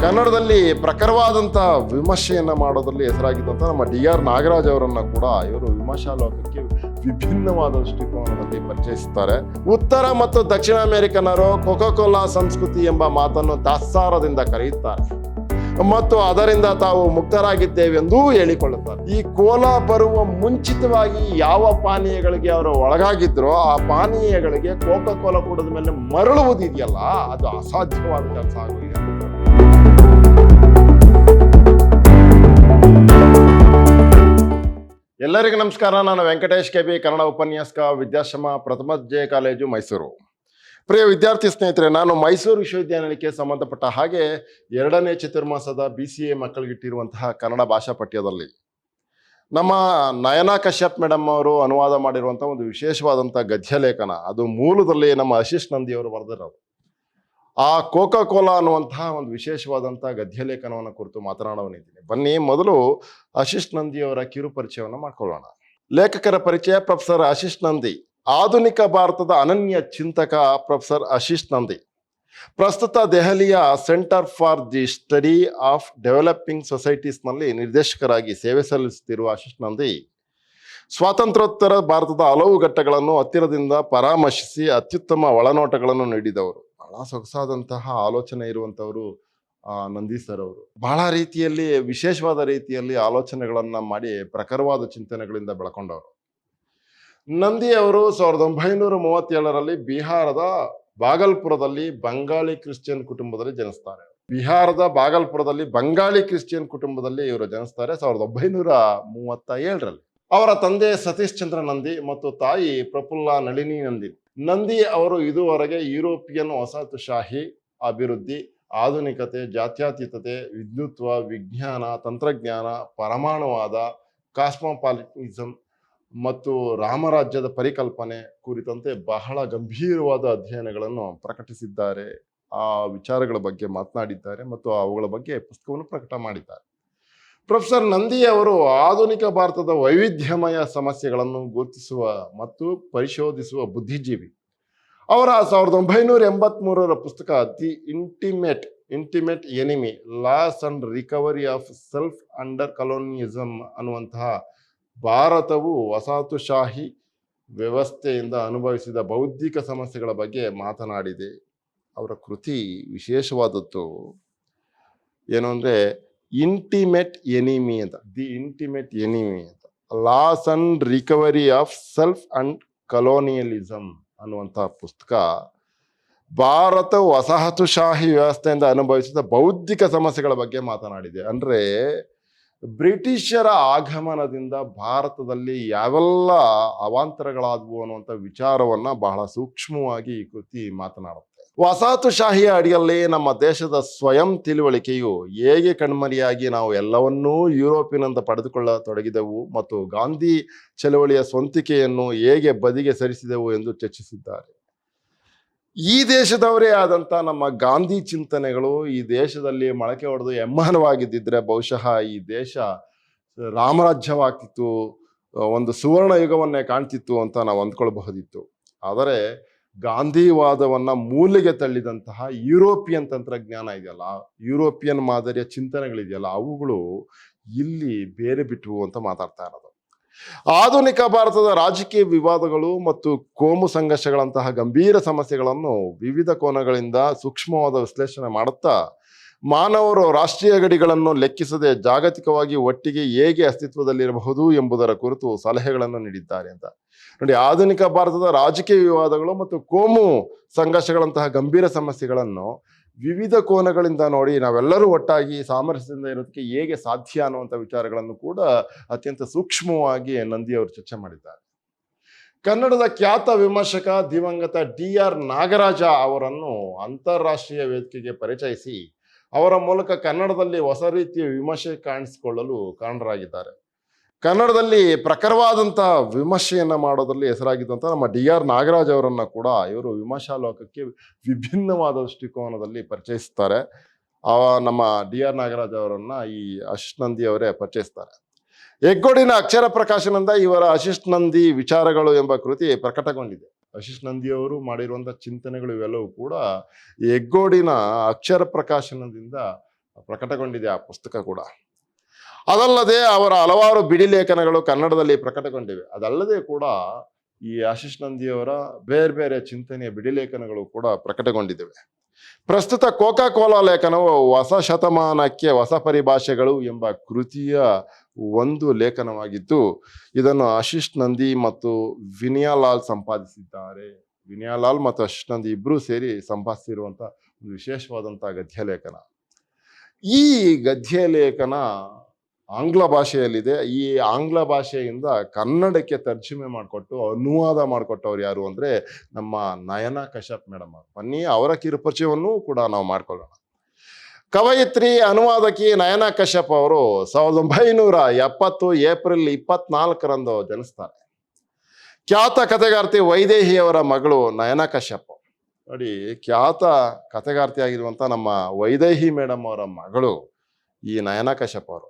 ಕನ್ನಡದಲ್ಲಿ ಪ್ರಖರವಾದಂಥ ವಿಮರ್ಶೆಯನ್ನು ಮಾಡೋದ್ರಲ್ಲಿ ಹೆಸರಾಗಿದ್ದಂಥ ನಮ್ಮ DR ನಾಗರಾಜ್ ಅವರನ್ನ ಕೂಡ ಇವರು ವಿಮರ್ಶಾ ಲೋಕಕ್ಕೆ ವಿಭಿನ್ನವಾದ ದೃಷ್ಟಿಕೋನದಲ್ಲಿ ಪರಿಚಯಿಸುತ್ತಾರೆ. ಉತ್ತರ ಮತ್ತು ದಕ್ಷಿಣ ಅಮೆರಿಕನ್ನರು ಕೊಕೊಕೋಲಾ ಸಂಸ್ಕೃತಿ ಎಂಬ ಮಾತನ್ನು ತಾತ್ಸಾರದಿಂದ ಕರೆಯುತ್ತಾರೆ ಮತ್ತು ಅದರಿಂದ ತಾವು ಮುಕ್ತರಾಗಿದ್ದೇವೆಂದೂ ಹೇಳಿಕೊಳ್ಳುತ್ತಾರೆ. ಈ ಕೋಲಾ ಬರುವ ಮುಂಚಿತವಾಗಿ ಯಾವ ಪಾನೀಯಗಳಿಗೆ ಅವರು ಒಳಗಾಗಿದ್ರೋ ಆ ಪಾನೀಯಗಳಿಗೆ ಕೋಕಾ ಕುಡಿದ ಮೇಲೆ ಮರಳುವುದಿದೆಯಲ್ಲ, ಅದು ಅಸಾಧ್ಯವಾದ ಕೆಲಸ ಆಗೋಗಿದೆ. ಎಲ್ಲರಿಗೂ ನಮಸ್ಕಾರ. ನಾನು ವೆಂಕಟೇಶ್ KP, ಕನ್ನಡ ಉಪನ್ಯಾಸಕ, ವಿದ್ಯಾಶ್ರಮ ಪ್ರಥಮ ದರ್ಜೆ ಕಾಲೇಜು, ಮೈಸೂರು. ಪ್ರಿಯ ವಿದ್ಯಾರ್ಥಿ ಸ್ನೇಹಿತರೆ, ನಾನು ಮೈಸೂರು ವಿಶ್ವವಿದ್ಯಾನಿಲಯಕ್ಕೆ ಸಂಬಂಧಪಟ್ಟ ಹಾಗೆ 2ನೇ ಚತುರ್ಮಾಸದ BCA ಮಕ್ಕಳಿಗಿಟ್ಟಿರುವಂತಹ ಕನ್ನಡ ಭಾಷಾ ಪಠ್ಯದಲ್ಲಿ ನಮ್ಮ ನಯನಾ ಕಶ್ಯಪ್ ಮೇಡಮ್ ಅವರು ಅನುವಾದ ಮಾಡಿರುವಂತಹ ಒಂದು ವಿಶೇಷವಾದಂಥ ಗದ್ಯ ಲೇಖನ, ಅದು ಮೂಲದಲ್ಲಿ ನಮ್ಮ ಆಶೀಶ್ ನಂದಿ ಅವರು ಬರೆದಿರೋದು. ಆ ಕೋಕಾ ಕೋಲಾ ಅನ್ನುವಂತಹ ಒಂದು ವಿಶೇಷವಾದಂಥ ಗದ್ಯ ಲೇಖನವನ್ನು ಕುರಿತು ಮಾತನಾಡೋನಿದ್ದೀನಿ. ಬನ್ನಿ ಮೊದಲು ಆಶೀಶ್ ನಂದಿ ಅವರ ಕಿರು ಪರಿಚಯವನ್ನು ಮಾಡ್ಕೊಳ್ಳೋಣ. ಲೇಖಕರ ಪರಿಚಯ: ಪ್ರೊಫೆಸರ್ ಆಶೀಶ್ ನಂದಿ. ಆಧುನಿಕ ಭಾರತದ ಅನನ್ಯ ಚಿಂತಕ ಪ್ರೊಫೆಸರ್ ಆಶೀಶ್ ನಂದಿ ಪ್ರಸ್ತುತ ದೆಹಲಿಯ centre for the study of developing ಸೊಸೈಟೀಸ್ನಲ್ಲಿ ನಿರ್ದೇಶಕರಾಗಿ ಸೇವೆ ಸಲ್ಲಿಸುತ್ತಿರುವ ಆಶೀಶ್ ನಂದಿ ಸ್ವಾತಂತ್ರ್ಯೋತ್ತರ ಭಾರತದ ಹಲವು ಘಟ್ಟಗಳನ್ನು ಹತ್ತಿರದಿಂದ ಪರಾಮರ್ಶಿಸಿ ಅತ್ಯುತ್ತಮ ಒಳನೋಟಗಳನ್ನು ನೀಡಿದವರು. ಬಹಳ ಸೊಗಸಾದಂತಹ ಆಲೋಚನೆ ಇರುವಂಥವರು ನಂದಿ ಸರ್ ಅವರು. ಬಹಳ ರೀತಿಯಲ್ಲಿ ವಿಶೇಷವಾದ ರೀತಿಯಲ್ಲಿ ಆಲೋಚನೆಗಳನ್ನ ಮಾಡಿ ಪ್ರಖರವಾದ ಚಿಂತನೆಗಳಿಂದ ಬೆಳಕೊಂಡವರು. ನಂದಿ ಅವರು 1937ರಲ್ಲಿ ಬಿಹಾರದ ಬಾಗಲ್ಪುರದಲ್ಲಿ ಬಂಗಾಳಿ ಕ್ರಿಶ್ಚಿಯನ್ ಕುಟುಂಬದಲ್ಲಿ ಜನಿಸ್ತಾರೆ. ಬಿಹಾರದ ಬಾಗಲ್ಪುರದಲ್ಲಿ ಬಂಗಾಳಿ ಕ್ರಿಶ್ಚಿಯನ್ ಕುಟುಂಬದಲ್ಲಿ ಇವರು ಜನಿಸ್ತಾರೆ 1937ರಲ್ಲಿ. ಅವರ ತಂದೆ ಸತೀಶ್ ಚಂದ್ರ ನಂದಿ ಮತ್ತು ತಾಯಿ ಪ್ರಫುಲ್ಲ ನಳಿನಿ ನಂದಿ. ನಂದಿ ಅವರು ಇದುವರೆಗೆ ಯುರೋಪಿಯನ್ ವಸಾಹತುಶಾಹಿ, ಅಭಿವೃದ್ಧಿ, ಆಧುನಿಕತೆ, ಜಾತ್ಯತೀತತೆ, ವಿದ್ಯುತ್ವ, ವಿಜ್ಞಾನ, ತಂತ್ರಜ್ಞಾನ, ಪರಮಾಣುವಾದ, ಕಾಸ್ಮೋಪಾಲಿಟಿಸಂ ಮತ್ತು ರಾಮರಾಜ್ಯದ ಪರಿಕಲ್ಪನೆ ಕುರಿತಂತೆ ಬಹಳ ಗಂಭೀರವಾದ ಅಧ್ಯಯನಗಳನ್ನು ಪ್ರಕಟಿಸಿದ್ದಾರೆ. ಆ ವಿಚಾರಗಳ ಬಗ್ಗೆ ಮಾತನಾಡಿದ್ದಾರೆ ಮತ್ತು ಅವುಗಳ ಬಗ್ಗೆ ಪುಸ್ತಕವನ್ನು ಪ್ರಕಟ ಮಾಡಿದ್ದಾರೆ. ಪ್ರೊಫೆಸರ್ ನಂದಿ ಅವರು ಆಧುನಿಕ ಭಾರತದ ವೈವಿಧ್ಯಮಯ ಸಮಸ್ಯೆಗಳನ್ನು ಗುರುತಿಸುವ ಮತ್ತು ಪರಿಶೋಧಿಸುವ ಬುದ್ಧಿಜೀವಿ. ಅವರ 1983ರ ಪುಸ್ತಕ the intimate enemy: loss and recovery of self under colonialism ಅನ್ನುವಂತಹ ಭಾರತವು ವಸಾಹತುಶಾಹಿ ವ್ಯವಸ್ಥೆಯಿಂದ ಅನುಭವಿಸಿದ ಬೌದ್ಧಿಕ ಸಮಸ್ಯೆಗಳ ಬಗ್ಗೆ ಮಾತನಾಡಿದೆ. ಅವರ ಕೃತಿ ವಿಶೇಷವಾದದ್ದು ಏನು ಅಂದರೆ ಇಂಟಿಮೇಟ್ ಎನಿಮಿ ಅಂತ, ದಿ ಇಂಟಿಮೇಟ್ ಎನಿಮಿ ಅಂತ, loss and recovery of self and colonialism ಅನ್ನುವಂತಹ ಪುಸ್ತಕ ಭಾರತ ವಸಾಹತುಶಾಹಿ ವ್ಯವಸ್ಥೆಯಿಂದ ಅನುಭವಿಸಿದ ಬೌದ್ಧಿಕ ಸಮಸ್ಯೆಗಳ ಬಗ್ಗೆ ಮಾತನಾಡಿದೆ. ಅಂದರೆ ಬ್ರಿಟಿಷರ ಆಗಮನದಿಂದ ಭಾರತದಲ್ಲಿ ಯಾವೆಲ್ಲ ಅವಾಂತರಗಳಾದವು ಅನ್ನುವಂಥ ವಿಚಾರವನ್ನ ಬಹಳ ಸೂಕ್ಷ್ಮವಾಗಿ ಈ ಕೃತಿ ಮಾತನಾಡುತ್ತೆ. ವಸಾಹತುಶಾಹಿಯ ಅಡಿಯಲ್ಲಿ ನಮ್ಮ ದೇಶದ ಸ್ವಯಂ ತಿಳುವಳಿಕೆಯು ಹೇಗೆ ಕಣ್ಮರೆಯಾಗಿ ನಾವು ಎಲ್ಲವನ್ನೂ ಯುರೋಪಿನಿಂದ ಪಡೆದುಕೊಳ್ಳತೊಡಗಿದೆವು ಮತ್ತು ಗಾಂಧಿ ಚಳವಳಿಯ ಸ್ವಂತಿಕೆಯನ್ನು ಹೇಗೆ ಬದಿಗೆ ಸರಿಸಿದೆವು ಎಂದು ಚರ್ಚಿಸಿದ್ದಾರೆ. ಈ ದೇಶದವರೇ ಆದಂಥ ನಮ್ಮ ಗಾಂಧಿ ಚಿಂತನೆಗಳು ಈ ದೇಶದಲ್ಲಿ ಮೊಳಕೆ ಹೊಡೆದು ಹೆಮ್ಮರವಾಗಿದ್ದಿದ್ರೆ ಬಹುಶಃ ಈ ದೇಶ ರಾಮರಾಜ್ಯವಾಗ್ತಿತ್ತು, ಒಂದು ಸುವರ್ಣ ಯುಗವನ್ನೇ ಕಾಣ್ತಿತ್ತು ಅಂತ ನಾವು ಅಂದ್ಕೊಳ್ಬಹುದಿತ್ತು. ಆದರೆ ಗಾಂಧಿವಾದವನ್ನ ಮೂಲೆಗೆ ತಳ್ಳಿದಂತಹ ಯುರೋಪಿಯನ್ ತಂತ್ರಜ್ಞಾನ ಇದೆಯಲ್ಲ, ಯುರೋಪಿಯನ್ ಮಾದರಿಯ ಚಿಂತನೆಗಳಿದೆಯಲ್ಲ, ಅವುಗಳು ಇಲ್ಲಿ ಬೇರೆ ಬಿಟ್ಟವು ಅಂತ ಮಾತಾಡ್ತಾ ಇರೋದು. ಆಧುನಿಕ ಭಾರತದ ರಾಜಕೀಯ ವಿವಾದಗಳು ಮತ್ತು ಕೋಮು ಸಂಘರ್ಷಗಳಂತಹ ಗಂಭೀರ ಸಮಸ್ಯೆಗಳನ್ನು ವಿವಿಧ ಕೋನಗಳಿಂದ ಸೂಕ್ಷ್ಮವಾದ ವಿಶ್ಲೇಷಣೆ ಮಾಡುತ್ತಾ ಮಾನವರು ರಾಷ್ಟ್ರೀಯ ಗಡಿಗಳನ್ನು ಲೆಕ್ಕಿಸದೆ ಜಾಗತಿಕವಾಗಿ ಒಟ್ಟಿಗೆ ಹೇಗೆ ಅಸ್ತಿತ್ವದಲ್ಲಿರಬಹುದು ಎಂಬುದರ ಕುರಿತು ಸಲಹೆಗಳನ್ನು ನೀಡಿದ್ದಾರೆ ಅಂತ ನೋಡಿ. ಆಧುನಿಕ ಭಾರತದ ರಾಜಕೀಯ ವಿವಾದಗಳು ಮತ್ತು ಕೋಮು ಸಂಘರ್ಷಗಳಂತಹ ಗಂಭೀರ ಸಮಸ್ಯೆಗಳನ್ನು ವಿವಿಧ ಕೋನಗಳಿಂದ ನೋಡಿ ನಾವೆಲ್ಲರೂ ಒಟ್ಟಾಗಿ ಸಾಮರಸ್ಯದಿಂದ ಇರೋದಕ್ಕೆ ಹೇಗೆ ಸಾಧ್ಯ ಅನ್ನುವಂಥ ವಿಚಾರಗಳನ್ನು ಕೂಡ ಅತ್ಯಂತ ಸೂಕ್ಷ್ಮವಾಗಿ ನಂದಿ ಅವರು ಚರ್ಚೆ ಮಾಡಿದ್ದಾರೆ. ಕನ್ನಡದ ಖ್ಯಾತ ವಿಮರ್ಶಕ ದಿವಂಗತ DR ನಾಗರಾಜ ಅವರನ್ನು ಅಂತಾರಾಷ್ಟ್ರೀಯ ವೇದಿಕೆಗೆ ಪರಿಚಯಿಸಿ ಅವರ ಮೂಲಕ ಕನ್ನಡದಲ್ಲಿ ಹೊಸ ರೀತಿಯ ವಿಮರ್ಶೆ ಕಾಣಿಸಿಕೊಳ್ಳಲು ಕಾರಣರಾಗಿದ್ದಾರೆ. ಕನ್ನಡದಲ್ಲಿ ಪ್ರಖರವಾದಂಥ ವಿಮರ್ಶೆಯನ್ನು ಮಾಡೋದ್ರಲ್ಲಿ ಹೆಸರಾಗಿದ್ದಂಥ ನಮ್ಮ DR ನಾಗರಾಜ್ ಅವರನ್ನು ಕೂಡ ಇವರು ವಿಮರ್ಶಾ ಲೋಕಕ್ಕೆ ವಿಭಿನ್ನವಾದ ದೃಷ್ಟಿಕೋನದಲ್ಲಿ ಪರಿಚಯಿಸ್ತಾರೆ. ನಮ್ಮ DR ನಾಗರಾಜ್ ಅವರನ್ನು ಈ ಆಶೀಶ್ ನಂದಿ ಅವರೇ ಪರಿಚಯಿಸ್ತಾರೆ. ಹೆಗ್ಗೋಡಿನ ಅಕ್ಷರ ಪ್ರಕಾಶನದಿಂದ ಇವರ ಆಶೀಶ್ ನಂದಿ ವಿಚಾರಗಳು ಎಂಬ ಕೃತಿ ಪ್ರಕಟಗೊಂಡಿದೆ. ಆಶೀಶ್ ನಂದಿ ಅವರು ಮಾಡಿರುವಂಥ ಚಿಂತನೆಗಳು ಇವೆಲ್ಲವೂ ಕೂಡ ಹೆಗ್ಗೋಡಿನ ಅಕ್ಷರ ಪ್ರಕಾಶನದಿಂದ ಪ್ರಕಟಗೊಂಡಿದೆ ಆ ಪುಸ್ತಕ ಕೂಡ. ಅದಲ್ಲದೆ ಅವರ ಹಲವಾರು ಬಿಡಿ ಲೇಖನಗಳು ಕನ್ನಡದಲ್ಲಿ ಪ್ರಕಟಗೊಂಡಿವೆ. ಅದಲ್ಲದೆ ಕೂಡ ಈ ಆಶೀಶ್ ನಂದಿಯವರ ಬೇರೆ ಬೇರೆ ಚಿಂತನೆಯ ಬಿಡಿ ಲೇಖನಗಳು ಕೂಡ ಪ್ರಕಟಗೊಂಡಿದ್ದೇವೆ. ಪ್ರಸ್ತುತ ಕೋಕಾ ಕೋಲಾ ಲೇಖನವು ಹೊಸ ಶತಮಾನಕ್ಕೆ ಹೊಸ ಪರಿಭಾಷೆಗಳು ಎಂಬ ಕೃತಿಯ ಒಂದು ಲೇಖನವಾಗಿದ್ದು, ಇದನ್ನು ಆಶೀಶ್ ನಂದಿ ಮತ್ತು ವಿನಯಲಾಲ್ ಸಂಪಾದಿಸಿದ್ದಾರೆ. ವಿನಯಲಾಲ್ ಮತ್ತು ಆಶೀಶ್ ನಂದಿ ಇಬ್ಬರೂ ಸೇರಿ ಸಂಪಾದಿಸಿರುವಂಥ ಒಂದು ವಿಶೇಷವಾದಂಥ ಗದ್ಯ ಲೇಖನ. ಈ ಗದ್ಯ ಲೇಖನ ಆಂಗ್ಲ ಭಾಷೆಯಲ್ಲಿದೆ. ಈ ಆಂಗ್ಲ ಭಾಷೆಯಿಂದ ಕನ್ನಡಕ್ಕೆ ತರ್ಜುಮೆ ಮಾಡಿಕೊಟ್ಟು ಅನುವಾದ ಮಾಡಿಕೊಟ್ಟವ್ರು ಯಾರು ಅಂದರೆ ನಮ್ಮ ನಯನಾ ಕಶ್ಯಪ್ ಮೇಡಮ್ ಅವರು. ಬನ್ನಿ ಅವರ ಕಿರುಪರಿಚಯವನ್ನು ಕೂಡ ನಾವು ಮಾಡ್ಕೊಳ್ಳೋಣ. ಕವಯಿತ್ರಿ, ಅನುವಾದಕಿ ನಯನಾ ಕಶ್ಯಪ್ ಅವರು 1970 ಏಪ್ರಿಲ್ 24ರಂದು ಜನಿಸ್ತಾರೆ. ಖ್ಯಾತ ಕಥೆಗಾರ್ತಿ ವೈದೇಹಿಯವರ ಮಗಳು ನಯನಾ ಕಶ್ಯಪ್. ನೋಡಿ, ಖ್ಯಾತ ಕಥೆಗಾರ್ತಿ ಆಗಿರುವಂಥ ನಮ್ಮ ವೈದೇಹಿ ಮೇಡಮ್ ಅವರ ಮಗಳು ಈ ನಯನಾ ಕಶ್ಯಪ್ ಅವರು.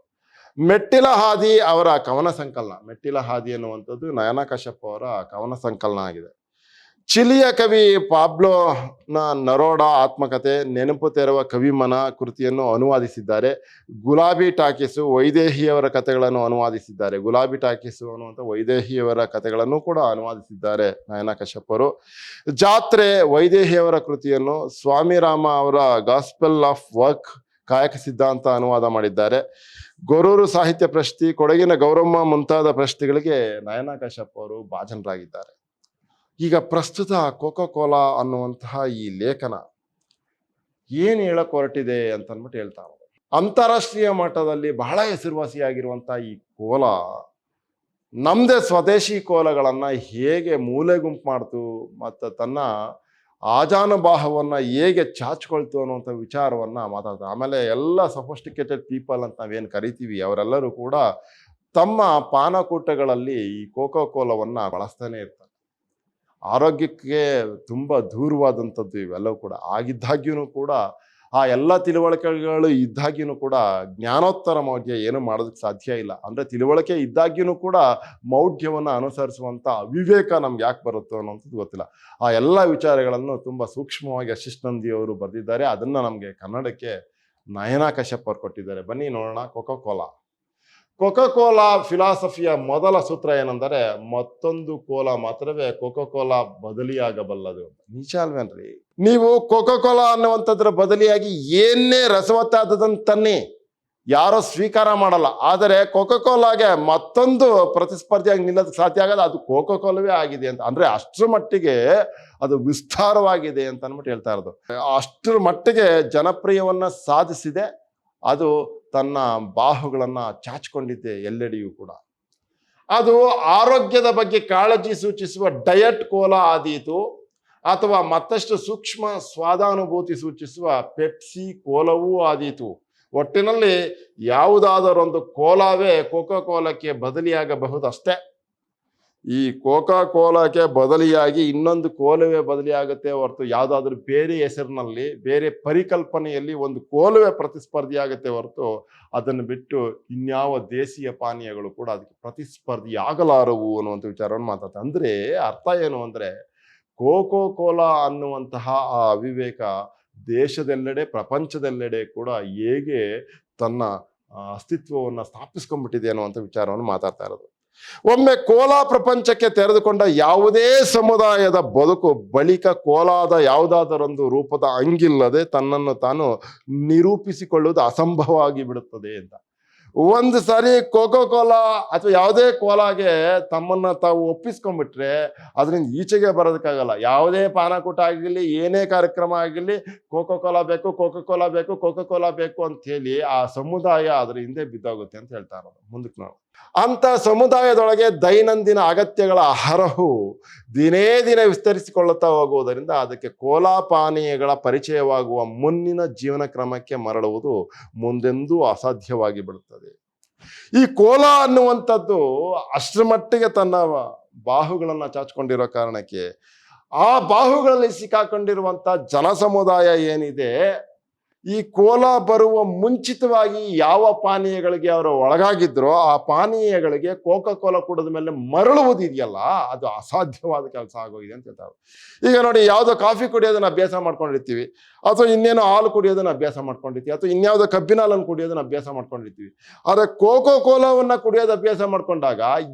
ಮೆಟ್ಟಿಲ ಹಾದಿ ಅವರ ಕವನ ಸಂಕಲನ. ಮೆಟ್ಟಿಲ ಹಾದಿ ಅನ್ನುವಂಥದ್ದು ನಯನಾ ಕಶ್ಯಪ್ ಅವರ ಕವನ ಸಂಕಲನ ಆಗಿದೆ. ಚಿಲಿಯ ಕವಿ ಪಾಬ್ಲೋ ನರೋಡಾ ಆತ್ಮಕಥೆ ನೆನಪು ತೆರವ ಕವಿಮನ ಕೃತಿಯನ್ನು ಅನುವಾದಿಸಿದ್ದಾರೆ. ಗುಲಾಬಿ ಟಾಕೀಸು ವೈದೇಹಿಯವರ ಕಥೆಗಳನ್ನು ಅನುವಾದಿಸಿದ್ದಾರೆ. ಗುಲಾಬಿ ಟಾಕೀಸು ಅನ್ನುವಂಥ ವೈದೇಹಿಯವರ ಕಥೆಗಳನ್ನು ಕೂಡ ಅನುವಾದಿಸಿದ್ದಾರೆ ನಯನಾ ಕಶ್ಯಪ್ ಅವರು. ಜಾತ್ರೆ ವೈದೇಹಿಯವರ ಕೃತಿಯನ್ನು ಸ್ವಾಮಿರಾಮ ಅವರ ಗಾಸ್ಪೆಲ್ ಆಫ್ ವರ್ಕ್ ಕಾಯಕ ಸಿದ್ಧಾಂತ ಅನುವಾದ ಮಾಡಿದ್ದಾರೆ. ಗೊರೂರು ಸಾಹಿತ್ಯ ಪ್ರಶಸ್ತಿ, ಕೊಡಗಿನ ಗೌರಮ್ಮ ಮುಂತಾದ ಪ್ರಶಸ್ತಿಗಳಿಗೆ ನಯನಾ ಕಶ್ಯಪ್ ಅವರು ಭಾಜನರಾಗಿದ್ದಾರೆ. ಈಗ ಪ್ರಸ್ತುತ ಕೋಕಾ ಕೋಲಾ ಅನ್ನುವಂತಹ ಈ ಲೇಖನ ಏನು ಹೇಳಕ್ ಹೊರಟಿದೆ ಅಂತ ಅಂದ್ಬಿಟ್ಟು ಹೇಳ್ತಾ ಇರೋದು. ಅಂತಾರಾಷ್ಟ್ರೀಯ ಮಟ್ಟದಲ್ಲಿ ಬಹಳ ಹೆಸರುವಾಸಿಯಾಗಿರುವಂಥ ಈ ಕೋಲಾ ನಮ್ಮದೇ ಸ್ವದೇಶಿ ಕೋಲಗಳನ್ನು ಹೇಗೆ ಮೂಲೆ ಗುಂಪು ಮಾಡ್ತು ಮತ್ತು ತನ್ನ ಆಜಾನುಬಾಹವನ್ನು ಹೇಗೆ ಚಾಚ್ಕೊಳ್ತು ಅನ್ನುವಂಥ ವಿಚಾರವನ್ನು ಮಾತಾಡ್ತಾರೆ. ಆಮೇಲೆ ಎಲ್ಲ ಸಫಿಸ್ಟಿಕೇಟೆಡ್ ಪೀಪಲ್ ಅಂತ ನಾವೇನು ಕರಿತೀವಿ ಅವರೆಲ್ಲರೂ ಕೂಡ ತಮ್ಮ ಪಾನಕೂಟಗಳಲ್ಲಿ ಈ ಕೋಕಾ ಕೋಲಾವನ್ನು ಬಳಸ್ತಾನೆ ಇರ್ತಾರೆ. ಆರೋಗ್ಯಕ್ಕೆ ತುಂಬ ದೂರವಾದಂಥದ್ದು ಇವೆಲ್ಲವೂ ಕೂಡ. ಆಗಿದ್ದಾಗ್ಯೂ ಕೂಡ ಆ ಎಲ್ಲ ತಿಳುವಳಿಕೆಗಳು ಇದ್ದಾಗ್ಯೂ ಕೂಡ ಜ್ಞಾನೋತ್ತರ ಮೌಢ್ಯ ಏನು ಮಾಡೋದಕ್ಕೆ ಸಾಧ್ಯ ಇಲ್ಲ. ಅಂದರೆ ತಿಳುವಳಿಕೆ ಇದ್ದಾಗ್ಯೂ ಕೂಡ ಮೌಢ್ಯವನ್ನು ಅನುಸರಿಸುವಂಥ ಅವಿವೇಕ ನಮ್ಗೆ ಯಾಕೆ ಬರುತ್ತೋ ಅನ್ನೋಂಥದ್ದು ಗೊತ್ತಿಲ್ಲ. ಆ ಎಲ್ಲ ವಿಚಾರಗಳನ್ನು ತುಂಬ ಸೂಕ್ಷ್ಮವಾಗಿ ಆಶೀಶ್ ನಂದಿ ಅವರು ಬರೆದಿದ್ದಾರೆ. ಅದನ್ನು ನಮಗೆ ಕನ್ನಡಕ್ಕೆ ನಯನಾ ಕಶ್ಯಪ್ ಅವರು ಕೊಟ್ಟಿದ್ದಾರೆ. ಬನ್ನಿ ನೋಡೋಣ. Coca Cola. ಕೋಕಾ ಕೋಲಾ ಫಿಲಾಸಫಿಯ ಮೊದಲ ಸೂತ್ರ ಏನೆಂದರೆ, ಮತ್ತೊಂದು ಕೋಲಾ ಮಾತ್ರವೇ ಕೋಕಾ ಕೋಲಾ ಬದಲಿಯಾಗಬಲ್ಲದು. ನಿಜ ಅಲ್ವೇನ್ರಿ? ನೀವು ಕೋಕಾ ಕೋಲಾ ಅನ್ನುವಂಥದ್ರ ಬದಲಿಯಾಗಿ ಏನೇ ರಸವತ್ತಾದದನ್ನು ತನ್ನಿ, ಯಾರೋ ಸ್ವೀಕಾರ ಮಾಡಲ್ಲ. ಆದರೆ ಕೋಕಾ ಕೋಲಾಗೆ ಮತ್ತೊಂದು ಪ್ರತಿಸ್ಪರ್ಧಿಯಾಗಿ ನಿಲ್ಲೋದಕ್ಕೆ ಸಾಧ್ಯ ಆಗೋದು ಅದು ಕೋಕಾ ಕೋಲವೇ ಆಗಿದೆ ಅಂತ. ಅಂದರೆ ಅಷ್ಟರ ಮಟ್ಟಿಗೆ ಅದು ವಿಸ್ತಾರವಾಗಿದೆ ಅಂತ ಅಂದ್ಬಿಟ್ಟು ಹೇಳ್ತಾ ಇರೋದು. ಅಷ್ಟರ ಮಟ್ಟಿಗೆ ಜನಪ್ರಿಯವನ್ನು ಸಾಧಿಸಿದೆ. ಅದು ತನ್ನ ಬಾಹುಗಳನ್ನು ಚಾಚಿಕೊಂಡಿದ್ದೆ ಎಲ್ಲೆಡೆಯೂ ಕೂಡ. ಅದು ಆರೋಗ್ಯದ ಬಗ್ಗೆ ಕಾಳಜಿ ಸೂಚಿಸುವ ಡಯಟ್ ಕೋಲಾ ಆದೀತು, ಅಥವಾ ಮತ್ತಷ್ಟು ಸೂಕ್ಷ್ಮ ಸ್ವಾದಾನುಭೂತಿ ಸೂಚಿಸುವ ಪೆಪ್ಸಿ ಕೋಲವೂ ಆದೀತು. ಒಟ್ಟಿನಲ್ಲಿ ಯಾವುದಾದರೊಂದು ಕೋಲಾವೇ ಕೋಕಾ ಕೋಲಾಕ್ಕೆ ಬದಲಿಯಾಗಬಹುದಷ್ಟೇ. ಈ ಕೋಕಾ ಕೋಲಾಕ್ಕೆ ಬದಲಿಯಾಗಿ ಇನ್ನೊಂದು ಕೋಲವೇ ಬದಲಿಯಾಗುತ್ತೆ ಹೊರತು ಯಾವುದಾದ್ರೂ ಬೇರೆ ಹೆಸರಿನಲ್ಲಿ ಬೇರೆ ಪರಿಕಲ್ಪನೆಯಲ್ಲಿ ಒಂದು ಕೋಲವೇ ಪ್ರತಿಸ್ಪರ್ಧಿಯಾಗುತ್ತೆ ಹೊರತು ಅದನ್ನು ಬಿಟ್ಟು ಇನ್ಯಾವ ದೇಶೀಯ ಪಾನೀಯಗಳು ಕೂಡ ಅದಕ್ಕೆ ಪ್ರತಿಸ್ಪರ್ಧಿಯಾಗಲಾರವು ಅನ್ನುವಂಥ ವಿಚಾರವನ್ನು ಮಾತಾಡ್ತಾರೆ. ಅಂದರೆ ಅರ್ಥ ಏನು ಅಂದರೆ, ಕೋಕಾ ಕೋಲಾ ಅನ್ನುವಂತಹ ಆ ಅವಿವೇಕ ದೇಶದೆಲ್ಲೆಡೆ ಪ್ರಪಂಚದೆಲ್ಲೆಡೆ ಕೂಡ ಹೇಗೆ ತನ್ನ ಅಸ್ತಿತ್ವವನ್ನು ಸ್ಥಾಪಿಸ್ಕೊಂಡ್ಬಿಟ್ಟಿದೆ ಅನ್ನುವಂಥ ವಿಚಾರವನ್ನು ಮಾತಾಡ್ತಾ ಇರೋದು. ಒಮ್ಮೆ ಕೋಲಾ ಪ್ರಪಂಚಕ್ಕೆ ತೆರೆದುಕೊಂಡ ಯಾವುದೇ ಸಮುದಾಯದ ಬದುಕು ಬಳಿಕ ಕೋಲಾದ ಯಾವುದಾದರೊಂದು ರೂಪದ ಅಂಗಿಲ್ಲದೆ ತನ್ನನ್ನು ತಾನು ನಿರೂಪಿಸಿಕೊಳ್ಳುವುದು ಅಸಂಭವ ಆಗಿ ಬಿಡುತ್ತದೆ ಅಂತ. ಒಂದು ಸಾರಿ ಕೋಕಾ ಕೋಲಾ ಅಥವಾ ಯಾವುದೇ ಕೋಲಾಗೆ ತಮ್ಮನ್ನು ತಾವು ಒಪ್ಪಿಸ್ಕೊಂಡ್ಬಿಟ್ರೆ ಅದರಿಂದ ಈಚೆಗೆ ಬರೋದಕ್ಕಾಗಲ್ಲ. ಯಾವುದೇ ಪಾನಕೂಟ ಆಗಿರಲಿ, ಏನೇ ಕಾರ್ಯಕ್ರಮ ಆಗಿರಲಿ, ಕೋಕಾ ಕೋಲಾ ಬೇಕು, ಕೋಕಾ ಕೋಲಾ ಬೇಕು, ಕೋಕಾ ಕೋಲಾ ಬೇಕು ಅಂತ ಹೇಳಿ ಆ ಸಮುದಾಯ ಅದರ ಹಿಂದೆ ಬಿದ್ದೋಗುತ್ತೆ ಅಂತ ಹೇಳ್ತಾ ಇರೋದು. ಮುಂದಕ್ಕೆ ನಾವು ಅಂತ ಸಮುದಾಯದೊಳಗೆ ದೈನಂದಿನ ಅಗತ್ಯಗಳ ಹರಹು ದಿನೇ ದಿನ ವಿಸ್ತರಿಸಿಕೊಳ್ಳುತ್ತಾ ಹೋಗುವುದರಿಂದ ಅದಕ್ಕೆ ಕೋಲಾ ಪಾನೀಯಗಳ ಪರಿಚಯವಾಗುವ ಮುನ್ನಿನ ಜೀವನ ಕ್ರಮಕ್ಕೆ ಮರಳುವುದು ಮುಂದೆಂದೂ ಅಸಾಧ್ಯವಾಗಿ ಬಿಡುತ್ತದೆ. ಈ ಕೋಲಾ ಅನ್ನುವಂಥದ್ದು ಅಷ್ಟರ ಮಟ್ಟಿಗೆ ತನ್ನ ಬಾಹುಗಳನ್ನು ಚಾಚಿಕೊಂಡಿರೋ ಕಾರಣಕ್ಕೆ ಆ ಬಾಹುಗಳಲ್ಲಿ ಸಿಕ್ಕಾಕೊಂಡಿರುವಂಥ ಜನ ಸಮುದಾಯ ಏನಿದೆ, ಈ ಕೋಲಾ ಬರುವ ಮುಂಚಿತವಾಗಿ ಯಾವ ಪಾನೀಯಗಳಿಗೆ ಅವರು ಒಳಗಾಗಿದ್ರೋ ಆ ಪಾನೀಯಗಳಿಗೆ ಕೋಕಾ ಕೋಲಾ ಕುಡಿದ ಮೇಲೆ ಮರಳುವುದಿದೆಯಲ್ಲ, ಅದು ಅಸಾಧ್ಯವಾದ ಕೆಲಸ ಆಗೋಗಿದೆ ಅಂತ ಹೇಳ್ತಾರೆ. ಈಗ ನೋಡಿ, ಯಾವುದೋ ಕಾಫಿ ಕುಡಿಯೋದನ್ನ ಅಭ್ಯಾಸ ಮಾಡ್ಕೊಂಡಿರ್ತೀವಿ, ಅಥವಾ ಇನ್ನೇನೋ ಹಾಲು ಕುಡಿಯೋದನ್ನ ಅಭ್ಯಾಸ ಮಾಡ್ಕೊಂಡಿರ್ತೀವಿ, ಅಥವಾ ಇನ್ಯಾವುದೋ ಕಬ್ಬಿನ ಹಾಲನ್ನು ಕುಡಿಯೋದನ್ನ ಅಭ್ಯಾಸ ಮಾಡ್ಕೊಂಡಿರ್ತೀವಿ. ಆದರೆ ಕೋಕೋ ಕೋಲಾವನ್ನ ಕುಡಿಯೋದು ಅಭ್ಯಾಸ ಮಾಡ್ಕೊಂಡಾಗ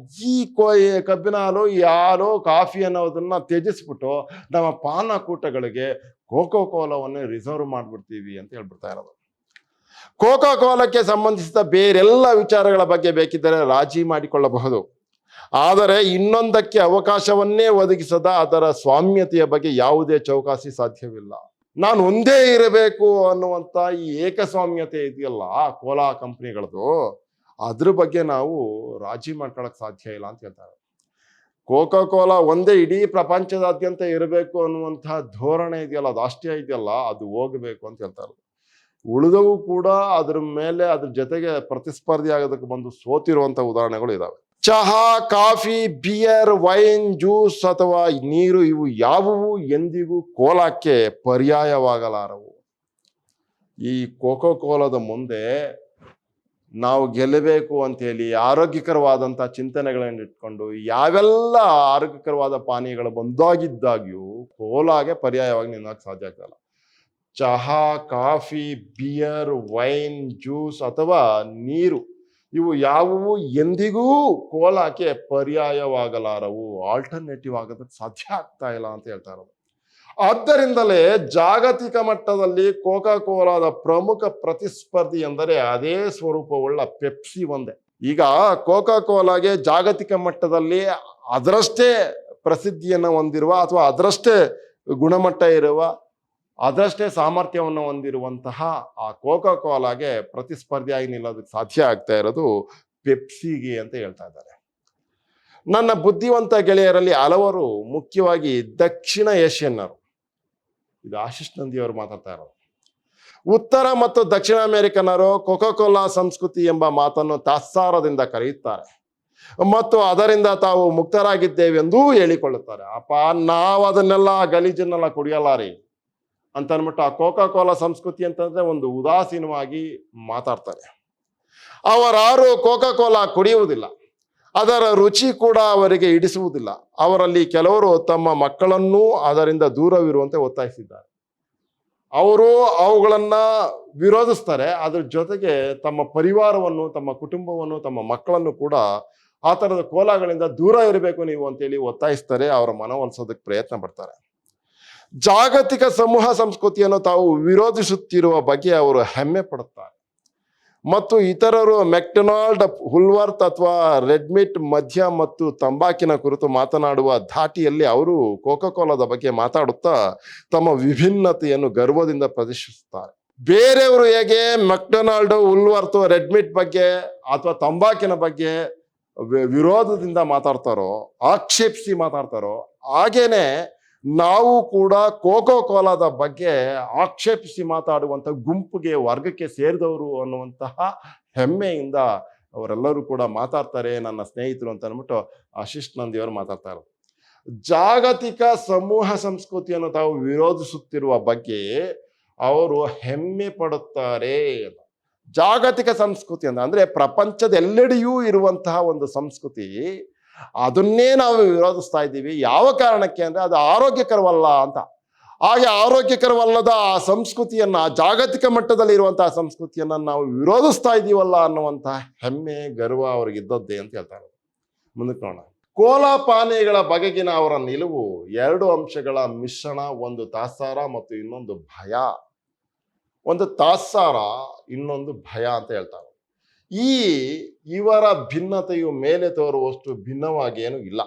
ಈ ಕಬ್ಬಿನ ಹಾಲು, ಈ ಹಾಲು, ಕಾಫಿ ಅನ್ನೋದನ್ನ ತ್ಯಜಿಸ್ಬಿಟ್ಟು ನಮ್ಮ ಪಾನಕೂಟಗಳಿಗೆ ಕೋಕೋ ಕೋಲಾವನ್ನೇ ರಿಸರ್ವ್ ಮಾಡ್ಬಿಡ್ತೀವಿ ಅಂತ ಹೇಳ್ಬಿಡ್ತಾ ಇರೋದು. ಕೋಕೋ ಕೋಲಕ್ಕೆ ಸಂಬಂಧಿಸಿದ ಬೇರೆಲ್ಲ ವಿಚಾರಗಳ ಬಗ್ಗೆ ಬೇಕಿದ್ದರೆ ರಾಜಿ ಮಾಡಿಕೊಳ್ಳಬಹುದು, ಆದರೆ ಇನ್ನೊಂದಕ್ಕೆ ಅವಕಾಶವನ್ನೇ ಒದಗಿಸದ ಅದರ ಸ್ವಾಮ್ಯತೆಯ ಬಗ್ಗೆ ಯಾವುದೇ ಚೌಕಾಸಿ ಸಾಧ್ಯವಿಲ್ಲ. ನಾನು ಒಂದೇ ಇರಬೇಕು ಅನ್ನುವಂಥ ಈ ಏಕಸ್ವಾಮ್ಯತೆ ಇದೆಯಲ್ಲ ಕೋಲಾ ಕಂಪ್ನಿಗಳದು, ಅದ್ರ ಬಗ್ಗೆ ನಾವು ರಾಜಿ ಮಾಡ್ಕೊಳಕ್ ಸಾಧ್ಯ ಇಲ್ಲ ಅಂತ ಹೇಳ್ತಾರೆ. ಕೋಕಾ ಕೋಲಾ ಒಂದೇ ಇಡೀ ಪ್ರಪಂಚದಾದ್ಯಂತ ಇರಬೇಕು ಅನ್ನುವಂತಹ ಧೋರಣೆ ಇದೆಯಲ್ಲ, ಅದು ಅಷ್ಟೇ ಇದೆಯಲ್ಲ, ಅದು ಹೋಗಬೇಕು ಅಂತ ಹೇಳ್ತಾರೆ. ಉಳಿದವು ಕೂಡ ಅದ್ರ ಮೇಲೆ ಅದ್ರ ಜೊತೆಗೆ ಪ್ರತಿಸ್ಪರ್ಧಿ ಆಗೋದಕ್ಕೆ ಬಂದು ಸೋತಿರುವಂತ ಉದಾಹರಣೆಗಳು ಇದಾವೆ. ಚಹಾ, ಕಾಫಿ, ಬಿಯರ್, ವೈನ್, ಜ್ಯೂಸ್ ಅಥವಾ ನೀರು ಇವು ಯಾವುವು ಎಂದಿಗೂ ಕೋಲಾಕ್ಕೆ ಪರ್ಯಾಯವಾಗಲಾರವು. ಈ ಕೋಕೋ ಕೋಲಾದ ಮುಂದೆ ನಾವು ಗೆಲ್ಲಬೇಕು ಅಂತೇಳಿ ಆರೋಗ್ಯಕರವಾದಂಥ ಚಿಂತನೆಗಳನ್ನು ಇಟ್ಕೊಂಡು ಯಾವೆಲ್ಲ ಆರೋಗ್ಯಕರವಾದ ಪಾನೀಯಗಳು ಬಂದಾಗಿದ್ದಾಗ್ಯೂ ಕೋಲಾಗೆ ಪರ್ಯಾಯವಾಗಿ ನಿನ್ನಕ್ಕೆ ಸಾಧ್ಯ ಆಗ್ತಲ್ಲ. ಚಹಾ, ಕಾಫಿ, ಬಿಯರ್, ವೈನ್, ಜ್ಯೂಸ್ ಅಥವಾ ನೀರು ಇವು ಯಾವುವು ಎಂದಿಗೂ ಕೋಲಾಕ್ಕೆ ಪರ್ಯಾಯವಾಗಲಾರವು, ಆಲ್ಟರ್ನೇಟಿವ್ ಆಗೋದಕ್ಕೆ ಸಾಧ್ಯ ಆಗ್ತಾ ಇಲ್ಲ ಅಂತ ಹೇಳ್ತಾ ಇರೋದು. ಆದ್ದರಿಂದಲೇ ಜಾಗತಿಕ ಮಟ್ಟದಲ್ಲಿ ಕೋಕಾ ಕೋಲಾದ ಪ್ರಮುಖ ಪ್ರತಿಸ್ಪರ್ಧಿ ಎಂದರೆ ಅದೇ ಸ್ವರೂಪವುಳ್ಳ ಪೆಪ್ಸಿ ಒಂದೇ. ಈಗ ಕೋಕಾ ಕೋಲಾಗೆ ಜಾಗತಿಕ ಮಟ್ಟದಲ್ಲಿ ಅದರಷ್ಟೇ ಪ್ರಸಿದ್ಧಿಯನ್ನು ಹೊಂದಿರುವ ಅಥವಾ ಅದರಷ್ಟೇ ಗುಣಮಟ್ಟ ಇರುವ ಅದರಷ್ಟೇ ಸಾಮರ್ಥ್ಯವನ್ನು ಹೊಂದಿರುವಂತಹ ಆ ಕೋಕಾ ಕೋಲಾಗೆ ಪ್ರತಿಸ್ಪರ್ಧಿಯಾಗಿ ನಿಲ್ಲೋದಕ್ಕೆ ಸಾಧ್ಯ ಆಗ್ತಾ ಇರೋದು ಪೆಪ್ಸಿಗೆ ಅಂತ ಹೇಳ್ತಾ ಇದ್ದಾರೆ. ನನ್ನ ಬುದ್ಧಿವಂತ ಗೆಳೆಯರಲ್ಲಿ ಹಲವರು, ಮುಖ್ಯವಾಗಿ ದಕ್ಷಿಣ ಏಷ್ಯನ್ನರು, ಇದು ಆಶಿಷ್ ನಂದಿ ಅವರು ಮಾತಾಡ್ತಾ ಇರೋದು, ಉತ್ತರ ಮತ್ತು ದಕ್ಷಿಣ ಅಮೆರಿಕನ್ನರು ಕೋಕಾ ಕೋಲಾ ಸಂಸ್ಕೃತಿ ಎಂಬ ಮಾತನ್ನು ತಾತ್ಸಾರದಿಂದ ಕರೆಯುತ್ತಾರೆ ಮತ್ತು ಅದರಿಂದ ತಾವು ಮುಕ್ತರಾಗಿದ್ದೇವೆಂದೂ ಹೇಳಿಕೊಳ್ಳುತ್ತಾರೆ. ಅಪ್ಪ, ನಾವು ಅದನ್ನೆಲ್ಲ ಗಲೀಜನ್ನೆಲ್ಲ ಕುಡಿಯಲ್ಲ ರೀ ಅಂತ ಅಂದ್ಬಿಟ್ಟು ಆ ಕೋಕಾ ಕೋಲಾ ಸಂಸ್ಕೃತಿ ಅಂತಂದ್ರೆ ಒಂದು ಉದಾಸೀನವಾಗಿ ಮಾತಾಡ್ತಾರೆ. ಅವರಾರು ಕೋಕಾ ಕೋಲಾ ಕುಡಿಯುವುದಿಲ್ಲ, ಅದರ ರುಚಿ ಕೂಡ ಅವರಿಗೆ ಹಿಡಿಸುವುದಿಲ್ಲ. ಅವರಲ್ಲಿ ಕೆಲವರು ತಮ್ಮ ಮಕ್ಕಳನ್ನೂ ಅದರಿಂದ ದೂರವಿರುವಂತೆ ಒತ್ತಾಯಿಸಿದ್ದಾರೆ. ಅವರು ಅವುಗಳನ್ನ ವಿರೋಧಿಸ್ತಾರೆ, ಅದ್ರ ಜೊತೆಗೆ ತಮ್ಮ ಪರಿವಾರವನ್ನು, ತಮ್ಮ ಕುಟುಂಬವನ್ನು, ತಮ್ಮ ಮಕ್ಕಳನ್ನು ಕೂಡ ಆ ಥರದ ಕೋಲಾಗಳಿಂದ ದೂರ ಇರಬೇಕು ನೀವು ಅಂತೇಳಿ ಒತ್ತಾಯಿಸ್ತಾರೆ, ಅವರ ಮನವೊಲಿಸೋದಕ್ಕೆ ಪ್ರಯತ್ನ ಪಡ್ತಾರೆ. ಜಾಗತಿಕ ಸಮೂಹ ಸಂಸ್ಕೃತಿಯನ್ನು ತಾವು ವಿರೋಧಿಸುತ್ತಿರುವ ಬಗ್ಗೆ ಅವರು ಹೆಮ್ಮೆ ಪಡುತ್ತಾರೆ ಮತ್ತು ಇತರರು ಮೆಕ್ಡೊನಾಲ್ಡ್, ಹುಲ್ವರ್ತ್ ಅಥವಾ ರೆಡ್ಮಿಟ್ ಮದ್ಯ ಮತ್ತು ತಂಬಾಕಿನ ಕುರಿತು ಮಾತನಾಡುವ ಧಾಟಿಯಲ್ಲಿ ಅವರು ಕೋಕಾ ಕೋಲಾದ ಬಗ್ಗೆ ಮಾತಾಡುತ್ತಾ ತಮ್ಮ ವಿಭಿನ್ನತೆಯನ್ನು ಗರ್ವದಿಂದ ಪ್ರದರ್ಶಿಸುತ್ತಾರೆ. ಬೇರೆಯವರು ಹೇಗೆ ಮೆಕ್ಡೊನಾಲ್ಡ್, ಹುಲ್ವರ್ತ್, ರೆಡ್ಮಿಟ್ ಬಗ್ಗೆ ಅಥವಾ ತಂಬಾಕಿನ ಬಗ್ಗೆ ವಿರೋಧದಿಂದ ಮಾತಾಡ್ತಾರೋ, ಆಕ್ಷೇಪಿಸಿ ಮಾತಾಡ್ತಾರೋ, ಹಾಗೇನೆ ನಾವು ಕೂಡ ಕೋಕೋ ಕೋಲಾದ ಬಗ್ಗೆ ಆಕ್ಷೇಪಿಸಿ ಮಾತಾಡುವಂಥ ಗುಂಪಿಗೆ, ವರ್ಗಕ್ಕೆ ಸೇರಿದವರು ಅನ್ನುವಂತಹ ಹೆಮ್ಮೆಯಿಂದ ಅವರೆಲ್ಲರೂ ಕೂಡ ಮಾತಾಡ್ತಾರೆ, ನನ್ನ ಸ್ನೇಹಿತರು ಅಂತ ಅಂದ್ಬಿಟ್ಟು ಆಶಿಷ್ ನಂದಿ ಅವರು ಮಾತಾಡ್ತಾ ಇರೋದು. ಜಾಗತಿಕ ಸಮೂಹ ಸಂಸ್ಕೃತಿಯನ್ನು ತಾವು ವಿರೋಧಿಸುತ್ತಿರುವ ಬಗ್ಗೆ ಅವರು ಹೆಮ್ಮೆ ಪಡುತ್ತಾರೆ. ಜಾಗತಿಕ ಸಂಸ್ಕೃತಿ ಅಂದ್ರೆ ಪ್ರಪಂಚದ ಎಲ್ಲೆಡೆಯೂ ಇರುವಂತಹ ಒಂದು ಸಂಸ್ಕೃತಿ, ಅದನ್ನೇ ನಾವು ವಿರೋಧಿಸ್ತಾ ಇದ್ದೀವಿ. ಯಾವ ಕಾರಣಕ್ಕೆ ಅಂದ್ರೆ ಅದು ಆರೋಗ್ಯಕರವಲ್ಲ ಅಂತ. ಹಾಗೆ ಆರೋಗ್ಯಕರವಲ್ಲದ ಆ ಸಂಸ್ಕೃತಿಯನ್ನ, ಜಾಗತಿಕ ಮಟ್ಟದಲ್ಲಿ ಇರುವಂತಹ ಸಂಸ್ಕೃತಿಯನ್ನ ನಾವು ವಿರೋಧಿಸ್ತಾ ಇದ್ದೀವಲ್ಲ ಅನ್ನುವಂತಹ ಹೆಮ್ಮೆ, ಗರ್ವ ಅವ್ರಿಗಿದ್ದದ್ದೇ ಅಂತ ಹೇಳ್ತಾರೆ. ಮುಂದಕ್ಕೆ ನೋಡೋಣ. ಕೋಲಾ ಪಾನೀಯಗಳ ಬಗೆಗಿನ ಅವರ ನಿಲುವು ಎರಡು ಅಂಶಗಳ ಮಿಶ್ರಣ, ಒಂದು ತಾತ್ಸಾರ ಮತ್ತು ಇನ್ನೊಂದು ಭಯ. ಒಂದು ತಾತ್ಸಾರ, ಇನ್ನೊಂದು ಭಯ ಅಂತ ಹೇಳ್ತಾರೆ. ಇವರ ಭಿನ್ನತೆಯು ಮೇಲೆ ತೋರುವಷ್ಟು ಭಿನ್ನವಾಗಿ ಏನೂ ಇಲ್ಲ.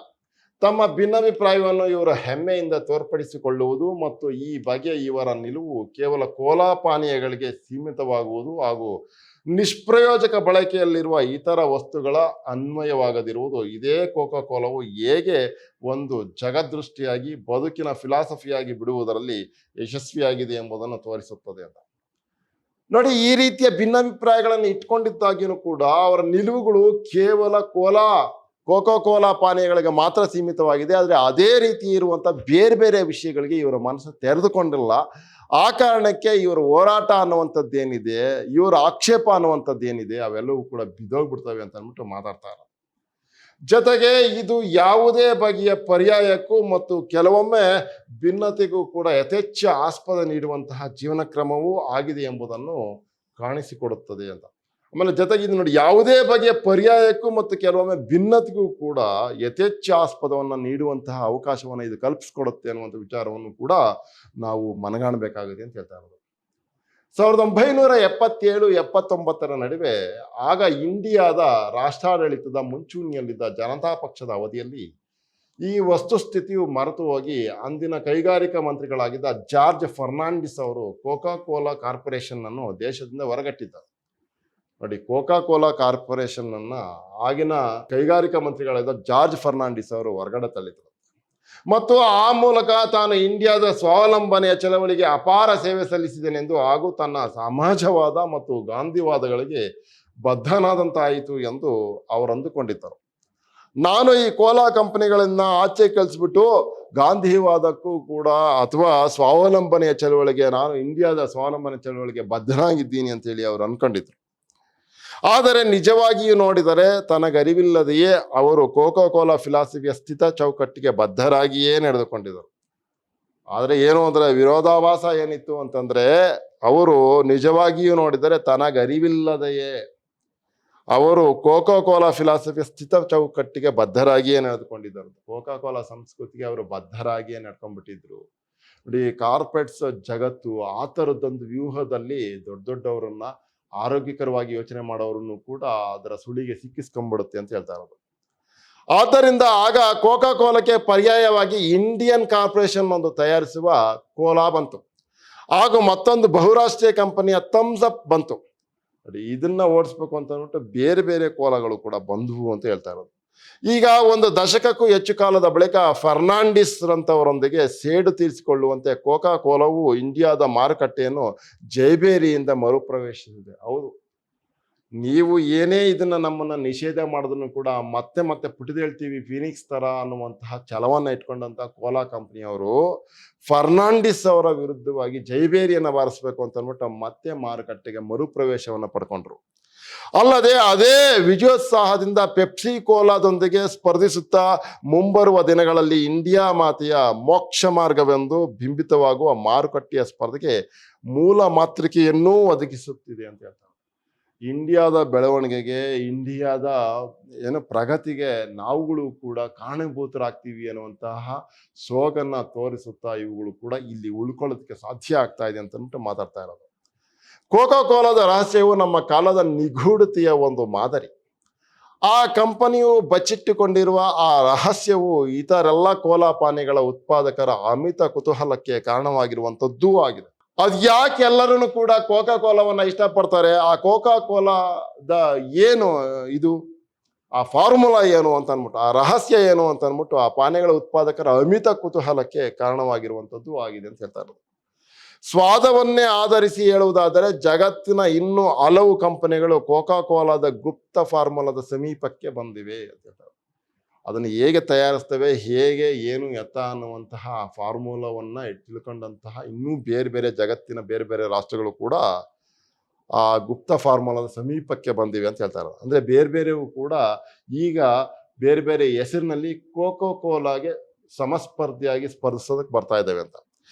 ತಮ್ಮ ಭಿನ್ನಾಭಿಪ್ರಾಯವನ್ನು ಇವರು ಹೆಮ್ಮೆಯಿಂದ ತೋರ್ಪಡಿಸಿಕೊಳ್ಳುವುದು ಮತ್ತು ಈ ಬಗೆಯ ಇವರ ನಿಲುವು ಕೇವಲ ಕೋಲಾ ಪಾನೀಯಗಳಿಗೆ ಸೀಮಿತವಾಗುವುದು ಹಾಗೂ ನಿಷ್ಪ್ರಯೋಜಕ ಬಳಕೆಯಲ್ಲಿರುವ ಇತರ ವಸ್ತುಗಳ ಅನ್ವಯವಾಗದಿರುವುದು ಇದೇ ಕೋಕಾ ಕೋಲಾವು ಹೇಗೆ ಒಂದು ಜಗದೃಷ್ಟಿಯಾಗಿ, ಬದುಕಿನ ಫಿಲಾಸಫಿಯಾಗಿ ಬಿಡುವುದರಲ್ಲಿ ಯಶಸ್ವಿಯಾಗಿದೆ ಎಂಬುದನ್ನು ತೋರಿಸುತ್ತದೆ ಅಂತ. ನೋಡಿ, ಈ ರೀತಿಯ ಭಿನ್ನಾಭಿಪ್ರಾಯಗಳನ್ನು ಇಟ್ಕೊಂಡಿದ್ದಾಗಿಯೂ ಕೂಡ ಅವರ ನಿಲುವುಗಳು ಕೇವಲ ಕೋಕಾ ಕೋಲಾ ಪಾನೀಯಗಳಿಗೆ ಮಾತ್ರ ಸೀಮಿತವಾಗಿದೆ. ಆದರೆ ಅದೇ ರೀತಿ ಇರುವಂಥ ಬೇರೆ ಬೇರೆ ವಿಷಯಗಳಿಗೆ ಇವರ ಮನಸ್ಸು ತೆರೆದುಕೊಂಡಿಲ್ಲ. ಆ ಕಾರಣಕ್ಕೆ ಇವರ ಹೋರಾಟ ಅನ್ನುವಂಥದ್ದೇನಿದೆ, ಇವರ ಆಕ್ಷೇಪ ಅನ್ನುವಂಥದ್ದೇನಿದೆ, ಅವೆಲ್ಲವೂ ಕೂಡ ಬಿದ್ದೋಗ್ಬಿಡ್ತವೆ ಅಂತ ಅಂದ್ಬಿಟ್ಟು ಮಾತಾಡ್ತಾರೆ. ಜೊತೆಗೆ ಇದು ಯಾವುದೇ ಬಗೆಯ ಪರ್ಯಾಯಕ್ಕೂ ಮತ್ತು ಕೆಲವೊಮ್ಮೆ ಭಿನ್ನತೆಗೂ ಕೂಡ ಯಥೇಚ್ಛ ಆಸ್ಪದ ನೀಡುವಂತಹ ಜೀವನ ಕ್ರಮವೂ ಆಗಿದೆ ಎಂಬುದನ್ನು ಕಾಣಿಸಿಕೊಡುತ್ತದೆ ಅಂತ. ಆಮೇಲೆ ಜೊತೆಗೆ ಇದು ನೋಡಿ, ಯಾವುದೇ ಬಗೆಯ ಪರ್ಯಾಯಕ್ಕೂ ಮತ್ತು ಕೆಲವೊಮ್ಮೆ ಭಿನ್ನತೆಗೂ ಕೂಡ ಯಥೇಚ್ಛ ಆಸ್ಪದವನ್ನು ನೀಡುವಂತಹ ಅವಕಾಶವನ್ನು ಇದು ಕಲ್ಪಿಸಿಕೊಡುತ್ತೆ ಅನ್ನುವಂಥ ವಿಚಾರವನ್ನು ಕೂಡ ನಾವು ಮನಗಾಣಬೇಕಾಗಿದೆ ಅಂತ ಹೇಳ್ತಾ ಇರೋದು. 1977-79 ನಡುವೆ ಆಗ ಇಂಡಿಯಾದ ರಾಷ್ಟ್ರಾಡಳಿತದ ಮುಂಚೂಣಿಯಲ್ಲಿದ್ದ ಜನತಾ ಪಕ್ಷದ ಅವಧಿಯಲ್ಲಿ ಈ ವಸ್ತುಸ್ಥಿತಿಯು ಮರೆತು ಹೋಗಿ ಅಂದಿನ ಕೈಗಾರಿಕಾ ಮಂತ್ರಿಗಳಾಗಿದ್ದ ಜಾರ್ಜ್ ಫರ್ನಾಂಡಿಸ್ ಅವರು ಕೋಕಾ ಕೋಲಾ ಕಾರ್ಪೊರೇಷನ್ ಅನ್ನು ದೇಶದಿಂದ ಹೊರಗಟ್ಟಿದ್ದಾರೆ. ನೋಡಿ, ಕೋಕಾ ಕೋಲಾ ಕಾರ್ಪೊರೇಷನ್ ಅನ್ನ ಆಗಿನ ಕೈಗಾರಿಕಾ ಮಂತ್ರಿಗಳಾದ ಜಾರ್ಜ್ ಫರ್ನಾಂಡಿಸ್ ಅವರು ಹೊರಗಡೆ ತಳ್ಳಿದರು ಮತ್ತು ಆ ಮೂಲಕ ತಾನು ಇಂಡಿಯಾದ ಸ್ವಾವಲಂಬನೆಯ ಚಳವಳಿಗೆ ಅಪಾರ ಸೇವೆ ಸಲ್ಲಿಸಿದನೆಂದು ಹಾಗೂ ತನ್ನ ಸಮಾಜವಾದ ಮತ್ತು ಗಾಂಧಿವಾದಗಳಿಗೆ ಬದ್ಧನಾದಂತಾಯಿತು ಎಂದು ಅವರು ಅಂದುಕೊಂಡಿದ್ದರು. ನಾನು ಈ ಕೋಲಾ ಕಂಪನಿಗಳನ್ನ ಆಚೆ ಕಳಿಸ್ಬಿಟ್ಟು ಗಾಂಧಿವಾದಕ್ಕೂ ಕೂಡ ಅಥವಾ ಸ್ವಾವಲಂಬನೆಯ ಚಳವಳಿಗೆ, ನಾನು ಇಂಡಿಯಾದ ಸ್ವಾವಲಂಬನೆ ಚಳವಳಿಗೆ ಬದ್ಧನಾಗಿದ್ದೀನಿ ಅಂತೇಳಿ ಅವರು ಅನ್ಕೊಂಡಿದ್ರು. ಆದರೆ ನಿಜವಾಗಿಯೂ ನೋಡಿದರೆ ತನಗರಿವಿಲ್ಲದೆಯೇ ಅವರು ಕೋಕಾ ಕೋಲಾ ಫಿಲಾಸಫಿಯ ಸ್ಥಿತ ಚೌಕಟ್ಟಿಗೆ ಬದ್ಧರಾಗಿಯೇ ನಡೆದುಕೊಂಡಿದ್ದರು. ಆದರೆ ಏನು ಅಂದರೆ ವಿರೋಧಾಭಾಸ ಏನಿತ್ತು ಅಂತಂದ್ರೆ, ಅವರು ನಿಜವಾಗಿಯೂ ನೋಡಿದರೆ ತನಗರಿವಿಲ್ಲದೆಯೇ ಅವರು ಕೋಕಾ ಕೋಲಾ ಫಿಲಾಸಫಿಯ ಸ್ಥಿತ ಚೌಕಟ್ಟಿಗೆ ಬದ್ಧರಾಗಿಯೇ ನಡೆದುಕೊಂಡಿದ್ದರು. ಕೋಕಾ ಕೋಲಾ ಸಂಸ್ಕೃತಿಗೆ ಅವರು ಬದ್ಧರಾಗಿಯೇ ನಡ್ಕೊಂಡ್ಬಿಟ್ಟಿದ್ರು. ನೋಡಿ, ಕಾರ್ಪೊರೇಟ್ಸ್ ಜಗತ್ತು ಆ ಥರದ್ದೊಂದು ವ್ಯೂಹದಲ್ಲಿ ದೊಡ್ಡ ದೊಡ್ಡವರನ್ನ, ಆರೋಗ್ಯಕರವಾಗಿ ಯೋಚನೆ ಮಾಡೋರನ್ನು ಕೂಡ ಅದರ ಸುಳಿಗೆ ಸಿಕ್ಕಿಸ್ಕೊಂಡ್ಬಿಡುತ್ತೆ ಅಂತ ಹೇಳ್ತಾ ಇರೋದು. ಆದ್ದರಿಂದ ಆಗ ಕೋಕಾ ಕೋಲಾಕ್ಕೆ ಪರ್ಯಾಯವಾಗಿ ಇಂಡಿಯನ್ ಕಾರ್ಪೊರೇಷನ್ ಒಂದು ತಯಾರಿಸುವ ಕೋಲಾ ಬಂತು. ಹಾಗೂ ಮತ್ತೊಂದು ಬಹುರಾಷ್ಟ್ರೀಯ ಕಂಪನಿಯ ಥಮ್ಸ್ ಅಪ್ ಬಂತು. ನೋಡಿ, ಇದನ್ನ ಓಡಿಸ್ಬೇಕು ಅಂತ ಅಂದ್ಬಿಟ್ಟು ಬೇರೆ ಬೇರೆ ಕೋಲಾಗಳು ಕೂಡ ಬಂದವು ಅಂತ ಹೇಳ್ತಾ ಇರೋದು. ಈಗ ಒಂದು ದಶಕಕ್ಕೂ ಹೆಚ್ಚು ಕಾಲದ ಬಳಿಕ ಫರ್ನಾಂಡಿಸ್ ರಂತವರೊಂದಿಗೆ ಸೇಡು ತೀರಿಸಿಕೊಳ್ಳುವಂತೆ ಕೋಕಾ ಕೋಲಾವು ಇಂಡಿಯಾದ ಮಾರುಕಟ್ಟೆಯನ್ನು ಜೈಬೇರಿಯಿಂದ ಮರುಪ್ರವೇಶಿಸಿದೆ. ಹೌದು, ನೀವು ಏನೇ ಇದನ್ನ ನಮ್ಮನ್ನ ನಿಷೇಧ ಮಾಡಿದ್ರು ಕೂಡ ಮತ್ತೆ ಮತ್ತೆ ಪುಟಿದೇಳ್ತೀವಿ ಫೀನಿಕ್ಸ್ ತರ ಅನ್ನುವಂತಹ ಛಲವನ್ನ ಇಟ್ಕೊಂಡಂತ ಕೋಲಾ ಕಂಪನಿಯವರು ಫರ್ನಾಂಡಿಸ್ ಅವರ ವಿರುದ್ಧವಾಗಿ ಜೈಬೇರಿಯನ್ನು ಬಾರಿಸ್ಬೇಕು ಅಂತ ಅಂದ್ಬಿಟ್ಟು ಮತ್ತೆ ಮಾರುಕಟ್ಟೆಗೆ ಮರುಪ್ರವೇಶವನ್ನು ಪಡ್ಕೊಂಡ್ರು. ಅಲ್ಲದೆ ಅದೇ ವಿಜಯೋತ್ಸಾಹದಿಂದ ಪೆಪ್ಸಿ ಕೋಲಾದೊಂದಿಗೆ ಸ್ಪರ್ಧಿಸುತ್ತಾ ಮುಂಬರುವ ದಿನಗಳಲ್ಲಿ ಇಂಡಿಯಾ ಮಾತೆಯ ಮೋಕ್ಷ ಮಾರ್ಗವೆಂದು ಬಿಂಬಿತವಾಗುವ ಮಾರುಕಟ್ಟೆಯ ಸ್ಪರ್ಧೆಗೆ ಮೂಲ ಮಾತೃಕೆಯನ್ನೂ ಒದಗಿಸುತ್ತಿದೆ ಅಂತ ಹೇಳ್ತಾರೆ. ಇಂಡಿಯಾದ ಬೆಳವಣಿಗೆಗೆ, ಇಂಡಿಯಾದ ಪ್ರಗತಿಗೆ ನಾವುಗಳು ಕೂಡ ಕಾರಣಭೂತರಾಗ್ತೀವಿ ಅನ್ನುವಂತಹ ಸೋಗನ್ನ ತೋರಿಸುತ್ತಾ ಇವುಗಳು ಕೂಡ ಇಲ್ಲಿ ಉಳ್ಕೊಳ್ಳೋದಕ್ಕೆ ಸಾಧ್ಯ ಆಗ್ತಾ ಇದೆ ಅಂತ ಮಾತಾಡ್ತಾ ಇರೋದು. ಕೋಕಾ ಕೋಲಾದ ರಹಸ್ಯವು ನಮ್ಮ ಕಾಲದ ನಿಗೂಢತೆಯ ಒಂದು ಮಾದರಿ. ಆ ಕಂಪನಿಯು ಬಚ್ಚಿಟ್ಟುಕೊಂಡಿರುವ ಆ ರಹಸ್ಯವು ಇತರೆಲ್ಲ ಕೋಲಾ ಪಾನೀಯಗಳ ಉತ್ಪಾದಕರ ಅಮಿತ ಕುತೂಹಲಕ್ಕೆ ಕಾರಣವಾಗಿರುವಂಥದ್ದೂ ಆಗಿದೆ. ಅದು ಯಾಕೆ ಎಲ್ಲರೂ ಕೂಡ ಕೋಕಾ ಕೋಲಾವನ್ನ ಇಷ್ಟಪಡ್ತಾರೆ, ಆ ಕೋಕಾ ಕೋಲಾದ ಏನು ಇದು, ಆ ಫಾರ್ಮುಲಾ ಏನು ಅಂತ ಅಂದ್ಬಿಟ್ಟು, ಆ ರಹಸ್ಯ ಏನು ಅಂತ ಅಂದ್ಬಿಟ್ಟು ಆ ಪಾನೀಯಗಳ ಉತ್ಪಾದಕರ ಅಮಿತ ಕುತೂಹಲಕ್ಕೆ ಕಾರಣವಾಗಿರುವಂಥದ್ದು ಆಗಿದೆ ಅಂತ ಹೇಳ್ತಾ ಇರೋದು. ಸ್ವಾದವನ್ನೇ ಆಧರಿಸಿ ಹೇಳುವುದಾದರೆ ಜಗತ್ತಿನ ಇನ್ನೂ ಹಲವು ಕಂಪನಿಗಳು ಕೋಕಾ ಕೋಲಾದ ಗುಪ್ತ ಫಾರ್ಮುಲಾದ ಸಮೀಪಕ್ಕೆ ಬಂದಿವೆ ಅಂತ ಹೇಳ್ತಾರೆ. ಅದನ್ನು ಹೇಗೆ ತಯಾರಿಸ್ತವೆ, ಹೇಗೆ ಏನು ಎತ್ತ ಅನ್ನುವಂತಹ ಫಾರ್ಮುಲಾವನ್ನ ತಿಳ್ಕೊಂಡಂತಹ ಇನ್ನೂ ಬೇರೆ ಬೇರೆ ಜಗತ್ತಿನ ಬೇರೆ ಬೇರೆ ರಾಷ್ಟ್ರಗಳು ಕೂಡ ಆ ಗುಪ್ತ ಫಾರ್ಮುಲಾದ ಸಮೀಪಕ್ಕೆ ಬಂದಿವೆ ಅಂತ ಹೇಳ್ತಾರೆ. ಅಂದ್ರೆ ಬೇರೆ ಬೇರೆವು ಕೂಡ ಈಗ ಬೇರೆ ಬೇರೆ ಹೆಸರಿನಲ್ಲಿ ಕೋಕಾ ಕೋಲಾಗೆ ಸಮಸ್ಪರ್ಧಿಯಾಗಿ ಸ್ಪರ್ಧಿಸೋದಕ್ಕೆ ಬರ್ತಾ ಇದ್ದಾವೆ ಅಂತ.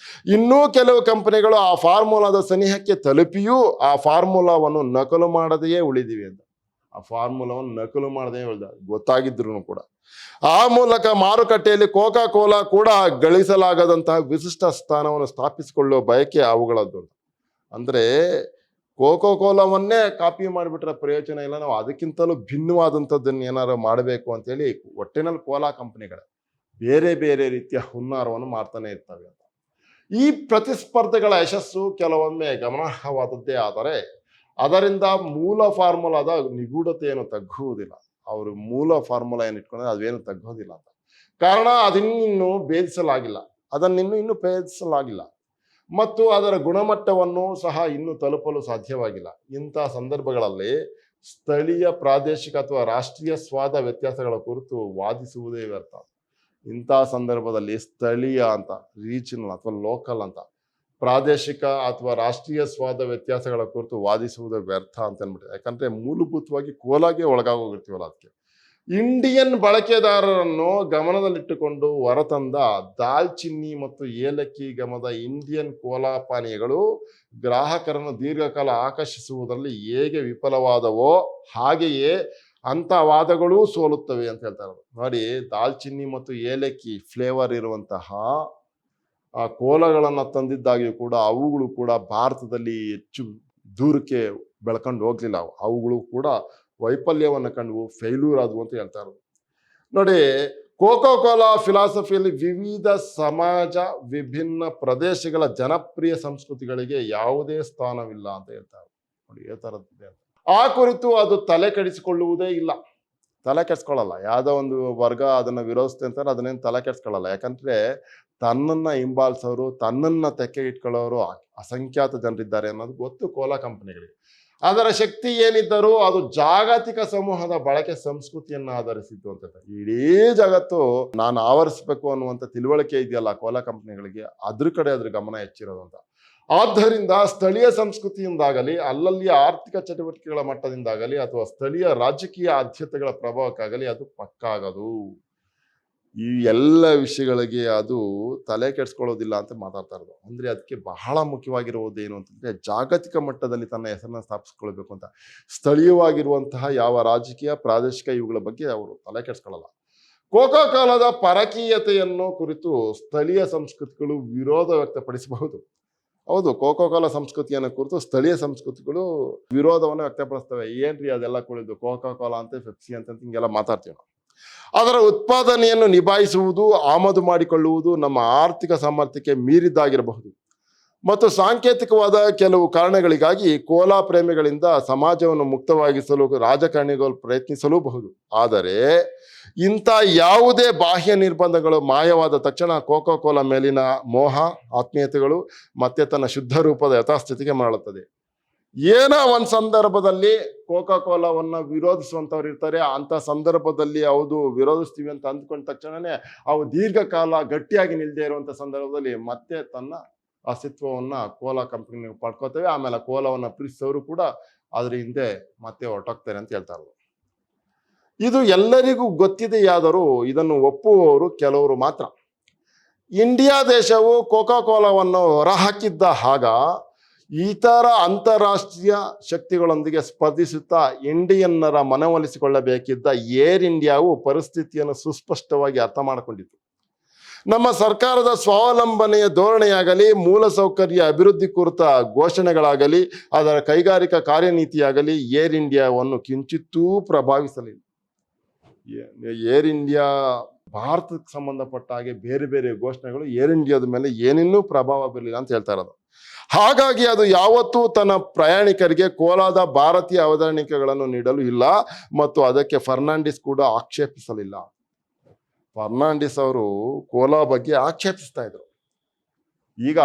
ಇನ್ನೂ ಕೆಲವು ಕಂಪನಿಗಳು ಆ ಫಾರ್ಮುಲಾದ ಸನಿಹಕ್ಕೆ ತಲುಪಿಯೂ ಆ ಫಾರ್ಮುಲಾವನ್ನು ನಕಲು ಮಾಡದೆಯೇ ಉಳಿದಿವೆ ಅಂತ. ಆ ಫಾರ್ಮುಲಾವನ್ನು ನಕಲು ಮಾಡದೇ ಗೊತ್ತಾಗಿದ್ರು ಕೂಡ ಆ ಮೂಲಕ ಮಾರುಕಟ್ಟೆಯಲ್ಲಿ ಕೋಕಾ ಕೋಲಾ ಕೂಡ ಗಳಿಸಲಾಗದಂತಹ ವಿಶಿಷ್ಟ ಸ್ಥಾನವನ್ನು ಸ್ಥಾಪಿಸಿಕೊಳ್ಳುವ ಬಯಕೆ ಅವುಗಳದ್ದು. ಅಂದ್ರೆ ಕೋಕಾ ಕೋಲಾವನ್ನೇ ಕಾಪಿ ಮಾಡಿಬಿಟ್ರೆ ಪ್ರಯೋಜನ ಇಲ್ಲ, ನಾವು ಅದಕ್ಕಿಂತಲೂ ಭಿನ್ನವಾದಂಥದ್ದನ್ನು ಏನಾರು ಮಾಡಬೇಕು ಅಂತೇಳಿ ಒಟ್ಟಿನಲ್ಲಿ ಕೋಲಾ ಕಂಪನಿಗಳೇ ಬೇರೆ ಬೇರೆ ರೀತಿಯ ಹುನ್ನಾರವನ್ನು ಮಾಡ್ತಾನೆ ಇರ್ತವೆ ಅಂತ. ಈ ಪ್ರತಿಸ್ಪರ್ಧೆಗಳ ಯಶಸ್ಸು ಕೆಲವೊಮ್ಮೆ ಗಮನಾರ್ಹವಾದದ್ದೇ, ಆದರೆ ಅದರಿಂದ ಮೂಲ ಫಾರ್ಮುಲಾದ ನಿಗೂಢತೆಯನ್ನು ತಗ್ಗುವುದಿಲ್ಲ. ಅವರು ಮೂಲ ಫಾರ್ಮುಲಾ ಏನು ಇಟ್ಕೊಂಡ್ರೆ ಅದೇನು ತಗ್ಗೋದಿಲ್ಲ ಅಂತ. ಕಾರಣ ಅದನ್ನಿನ್ನೂ ಭೇದಿಸಲಾಗಿಲ್ಲ, ಅದನ್ನಿನ್ನೂ ಭೇದಿಸಲಾಗಿಲ್ಲ ಮತ್ತು ಅದರ ಗುಣಮಟ್ಟವನ್ನು ಸಹ ಇನ್ನೂ ತಲುಪಲು ಸಾಧ್ಯವಾಗಿಲ್ಲ. ಇಂಥ ಸಂದರ್ಭಗಳಲ್ಲಿ ಸ್ಥಳೀಯ, ಪ್ರಾದೇಶಿಕ ಅಥವಾ ರಾಷ್ಟ್ರೀಯ ಸ್ವಾದ ವ್ಯತ್ಯಾಸಗಳ ಕುರಿತು ವಾದಿಸುವುದೇ ವ್ಯರ್ಥ. ಇಂಥ ಸಂದರ್ಭದಲ್ಲಿ ಸ್ಥಳೀಯ ಅಂತ, ರೀಜನಲ್ ಅಥವಾ ಲೋಕಲ್ ಅಂತ, ಪ್ರಾದೇಶಿಕ ಅಥವಾ ರಾಷ್ಟ್ರೀಯ ಸ್ವಾದ ವ್ಯತ್ಯಾಸಗಳ ಕುರಿತು ವಾದಿಸುವುದೇ ವ್ಯರ್ಥ ಅಂತ ಅಂದ್ಬಿಟ್ಟು. ಯಾಕಂದ್ರೆ ಮೂಲಭೂತವಾಗಿ ಕೋಲಾಗೆ ಒಳಗಾಗೋಗಿರ್ತೀವಲ್ಲ, ಅದಕ್ಕೆ ಇಂಡಿಯನ್ ಬಳಕೆದಾರರನ್ನು ಗಮನದಲ್ಲಿಟ್ಟುಕೊಂಡು ಹೊರತಂದ ದಾಲ್ಚಿನ್ನಿ ಮತ್ತು ಏಲಕ್ಕಿ ಗಮದ ಇಂಡಿಯನ್ ಕೋಲಾ ಪಾನೀಯಗಳು ಗ್ರಾಹಕರನ್ನು ದೀರ್ಘಕಾಲ ಆಕರ್ಷಿಸುವುದರಲ್ಲಿ ಹೇಗೆ ವಿಫಲವಾದವೋ ಹಾಗೆಯೇ ಅಂಥ ವಾದಗಳೂ ಸೋಲುತ್ತವೆ ಅಂತ ಹೇಳ್ತಾರೆ. ನೋಡಿ, ದಾಲ್ಚಿನ್ನಿ ಮತ್ತು ಏಲಕ್ಕಿ ಫ್ಲೇವರ್ ಇರುವಂತಹ ಆ ಕೋಲಗಳನ್ನು ತಂದಿದ್ದಾಗಿಯೂ ಕೂಡ ಅವುಗಳು ಕೂಡ ಭಾರತದಲ್ಲಿ ಹೆಚ್ಚು ದೂರಕ್ಕೆ ಬೆಳ್ಕೊಂಡು ಹೋಗ್ಲಿಲ್ಲ. ಅವುಗಳು ಕೂಡ ವೈಫಲ್ಯವನ್ನು ಕಂಡು ಫೇಲ್ಯೂರ್ ಆದವು ಅಂತ ಹೇಳ್ತಾರೆ. ನೋಡಿ, ಕೋಕೋ ಕೋಲಾ ಫಿಲಾಸಫಿಯಲ್ಲಿ ವಿವಿಧ ಸಮಾಜ ವಿಭಿನ್ನ ಪ್ರದೇಶಗಳ ಜನಪ್ರಿಯ ಸಂಸ್ಕೃತಿಗಳಿಗೆ ಯಾವುದೇ ಸ್ಥಾನವಿಲ್ಲ ಅಂತ ಹೇಳ್ತಾರೆ. ನೋಡಿ, ಈ ಥರದ್ದಿದೆ ಅಂತ. ಆ ಕುರಿತು ಅದು ತಲೆ ಕೆಡಿಸಿಕೊಳ್ಳುವುದೇ ಇಲ್ಲ, ತಲೆ ಕೆಡಿಸ್ಕೊಳ್ಳಲ್ಲ. ಯಾವುದೋ ಒಂದು ವರ್ಗ ಅದನ್ನ ವಿರೋಧಿಸುತ್ತೆ ಅಂತಾರೆ, ಅದನ್ನೇನು ತಲೆ ಕೆಡಿಸ್ಕೊಳ್ಳಲ್ಲ. ಯಾಕಂದ್ರೆ ತನ್ನನ್ನ ಹಿಂಬಾಲಿಸೋರು, ತನ್ನನ್ನ ತೆಕ್ಕೆ ಇಟ್ಕೊಳ್ಳೋರು ಅಸಂಖ್ಯಾತ ಜನರಿದ್ದಾರೆ ಅನ್ನೋದು ಗೊತ್ತು ಕೋಲಾ ಕಂಪನಿಗಳಿಗೆ. ಅದರ ಶಕ್ತಿ ಏನಿದ್ದರೂ ಅದು ಜಾಗತಿಕ ಸಮೂಹದ ಬಳಕೆ ಸಂಸ್ಕೃತಿಯನ್ನು ಆಧರಿಸಿದ್ದು ಅಂತ. ಇಡೀ ಜಗತ್ತು ನಾನು ಆವರಿಸಬೇಕು ಅನ್ನುವಂಥ ತಿಳುವಳಿಕೆ ಇದೆಯಲ್ಲ ಕೋಲಾ ಕಂಪನಿಗಳಿಗೆ, ಅದ್ರ ಕಡೆ ಅದ್ರ ಗಮನ ಹೆಚ್ಚಿರೋದು ಅಂತ. ಆದ್ದರಿಂದ ಸ್ಥಳೀಯ ಸಂಸ್ಕೃತಿಯಿಂದಾಗಲಿ, ಅಲ್ಲಲ್ಲಿ ಆರ್ಥಿಕ ಚಟುವಟಿಕೆಗಳ ಮಟ್ಟದಿಂದಾಗಲಿ, ಅಥವಾ ಸ್ಥಳೀಯ ರಾಜಕೀಯ ಆದ್ಯತೆಗಳ ಪ್ರಭಾವಕ್ಕಾಗಲಿ ಅದು ಪಕ್ಕಾಗದು. ಈ ಎಲ್ಲ ವಿಷಯಗಳಿಗೆ ಅದು ತಲೆ ಕೆಡಿಸ್ಕೊಳ್ಳೋದಿಲ್ಲ ಅಂತ ಮಾತಾಡ್ತಾ ಇರೋದು. ಅಂದ್ರೆ ಅದಕ್ಕೆ ಬಹಳ ಮುಖ್ಯವಾಗಿರುವುದು ಏನು ಅಂತಂದ್ರೆ, ಜಾಗತಿಕ ಮಟ್ಟದಲ್ಲಿ ತನ್ನ ಹೆಸರನ್ನ ಸ್ಥಾಪಿಸ್ಕೊಳ್ಬೇಕು ಅಂತ. ಸ್ಥಳೀಯವಾಗಿರುವಂತಹ ಯಾವ ರಾಜಕೀಯ, ಪ್ರಾದೇಶಿಕ ಇವುಗಳ ಬಗ್ಗೆ ಅವರು ತಲೆ ಕೆಡಿಸ್ಕೊಳ್ಳಲ್ಲ. ಕೋಕಾ ಕೋಲಾದ ಪರಕೀಯತೆಯನ್ನು ಕುರಿತು ಸ್ಥಳೀಯ ಸಂಸ್ಕೃತಿಗಳು ವಿರೋಧ ವ್ಯಕ್ತಪಡಿಸಬಹುದು. ಹೌದು, ಕೋಕೋ ಕೋಲಾ ಸಂಸ್ಕೃತಿಯನ್ನು ಕುರಿತು ಸ್ಥಳೀಯ ಸಂಸ್ಕೃತಿಗಳು ವಿರೋಧವನ್ನು ವ್ಯಕ್ತಪಡಿಸ್ತವೆ. ಏನ್ರಿ ಅದೆಲ್ಲ ಕುಳಿದು ಕೋಕಾ ಕೋಲಾ ಅಂತ, ಪೆಪ್ಸಿ ಅಂತ ಹಿಂಗೆಲ್ಲ ಮಾತಾಡ್ತೀವಿ ನಾವು. ಅದರ ಉತ್ಪಾದನೆಯನ್ನು ನಿಭಾಯಿಸುವುದು, ಆಮದು ಮಾಡಿಕೊಳ್ಳುವುದು ನಮ್ಮ ಆರ್ಥಿಕ ಸಾಮರ್ಥ್ಯಕ್ಕೆ ಮೀರಿದ್ದಾಗಿರಬಹುದು ಮತ್ತು ಸಾಂಕೇತಿಕವಾದ ಕೆಲವು ಕಾರಣಗಳಿಗಾಗಿ ಕೋಲಾ ಪ್ರೇಮಿಗಳಿಂದ ಸಮಾಜವನ್ನು ಮುಕ್ತವಾಗಿಸಲು ರಾಜಕಾರಣಿಗಳು ಪ್ರಯತ್ನಿಸಲೂಬಹುದು. ಆದರೆ ಇಂಥ ಯಾವುದೇ ಬಾಹ್ಯ ನಿರ್ಬಂಧಗಳು ಮಾಯವಾದ ತಕ್ಷಣ ಕೋಕೋ ಕೋಲಾ ಮೇಲಿನ ಮೋಹ, ಆತ್ಮೀಯತೆಗಳು ಮತ್ತೆ ತನ್ನ ಶುದ್ಧ ರೂಪದ ಯಥಾಸ್ಥಿತಿಗೆ ಮರಳುತ್ತದೆ. ಏನೋ ಒಂದು ಸಂದರ್ಭದಲ್ಲಿ ಕೋಕಾ ಕೋಲಾವನ್ನು ವಿರೋಧಿಸುವಂಥವ್ರು ಇರ್ತಾರೆ. ಅಂಥ ಸಂದರ್ಭದಲ್ಲಿ ಹೌದು ವಿರೋಧಿಸ್ತೀವಿ ಅಂತ ಅಂದ್ಕೊಂಡ ತಕ್ಷಣನೇ ಅವು ದೀರ್ಘಕಾಲ ಗಟ್ಟಿಯಾಗಿ ನಿಲ್ಲದೆ ಇರುವಂಥ ಸಂದರ್ಭದಲ್ಲಿ ಮತ್ತೆ ತನ್ನ ಅಸ್ತಿತ್ವವನ್ನು ಕೋಲಾ ಕಂಪನಿ ಪಡ್ಕೋತೇವೆ. ಆಮೇಲೆ ಕೋಲಾವನ್ನು ಪ್ರೀತಿಸೋರು ಕೂಡ ಅದ್ರ ಹಿಂದೆ ಮತ್ತೆ ಹೊರಟೋಗ್ತಾರೆ ಅಂತ ಹೇಳ್ತಾರೆ. ಇದು ಎಲ್ಲರಿಗೂ ಗೊತ್ತಿದೆಯಾದರೂ ಇದನ್ನು ಒಪ್ಪುವವರು ಕೆಲವರು ಮಾತ್ರ. ಇಂಡಿಯಾ ದೇಶವು ಕೋಕಾ ಕೋಲಾವನ್ನು ಹೊರಹಾಕಿದ್ದ ಆಗ ಇತರ ಅಂತಾರಾಷ್ಟ್ರೀಯ ಶಕ್ತಿಗಳೊಂದಿಗೆ ಸ್ಪರ್ಧಿಸುತ್ತಾ ಇಂಡಿಯನ್ನರ ಮನವೊಲಿಸಿಕೊಳ್ಳಬೇಕಿದ್ದ ಏರ್ ಇಂಡಿಯಾವು ಪರಿಸ್ಥಿತಿಯನ್ನು ಸುಸ್ಪಷ್ಟವಾಗಿ ಅರ್ಥ ಮಾಡಿಕೊಂಡಿತು. ನಮ್ಮ ಸರ್ಕಾರದ ಸ್ವಾವಲಂಬನೆಯ ಧೋರಣೆಯಾಗಲಿ, ಮೂಲಸೌಕರ್ಯ ಅಭಿವೃದ್ಧಿ ಕುರಿತ ಘೋಷಣೆಗಳಾಗಲಿ, ಅದರ ಕೈಗಾರಿಕಾ ಕಾರ್ಯನೀತಿಯಾಗಲಿ ಏರ್ ಇಂಡಿಯಾವನ್ನು ಕಿಂಚಿತ್ತೂ ಪ್ರಭಾವಿಸಲಿಲ್ಲ. ಏರ್ ಇಂಡಿಯಾ ಭಾರತಕ್ಕೆ ಸಂಬಂಧಪಟ್ಟ ಹಾಗೆ ಬೇರೆ ಬೇರೆ ಘೋಷಣೆಗಳು ಏರ್ ಇಂಡಿಯಾದ ಮೇಲೆ ಏನಿನ್ನೂ ಪ್ರಭಾವ ಬೀರಲಿಲ್ಲ ಅಂತ ಹೇಳ್ತಾ ಇರೋದು. ಹಾಗಾಗಿ ಅದು ಯಾವತ್ತೂ ತನ್ನ ಪ್ರಯಾಣಿಕರಿಗೆ ಕೋಲಾದ ಭಾರತೀಯ ಅವತರಣಿಕೆಗಳನ್ನು ನೀಡಲು ಇಲ್ಲ ಮತ್ತು ಅದಕ್ಕೆ ಫರ್ನಾಂಡಿಸ್ ಕೂಡ ಆಕ್ಷೇಪಿಸಲಿಲ್ಲ. ಫರ್ನಾಂಡಿಸ್ ಅವರು ಕೋಲಾ ಬಗ್ಗೆ ಆಕ್ಷೇಪಿಸ್ತಾ ಇದ್ರು. ಈಗ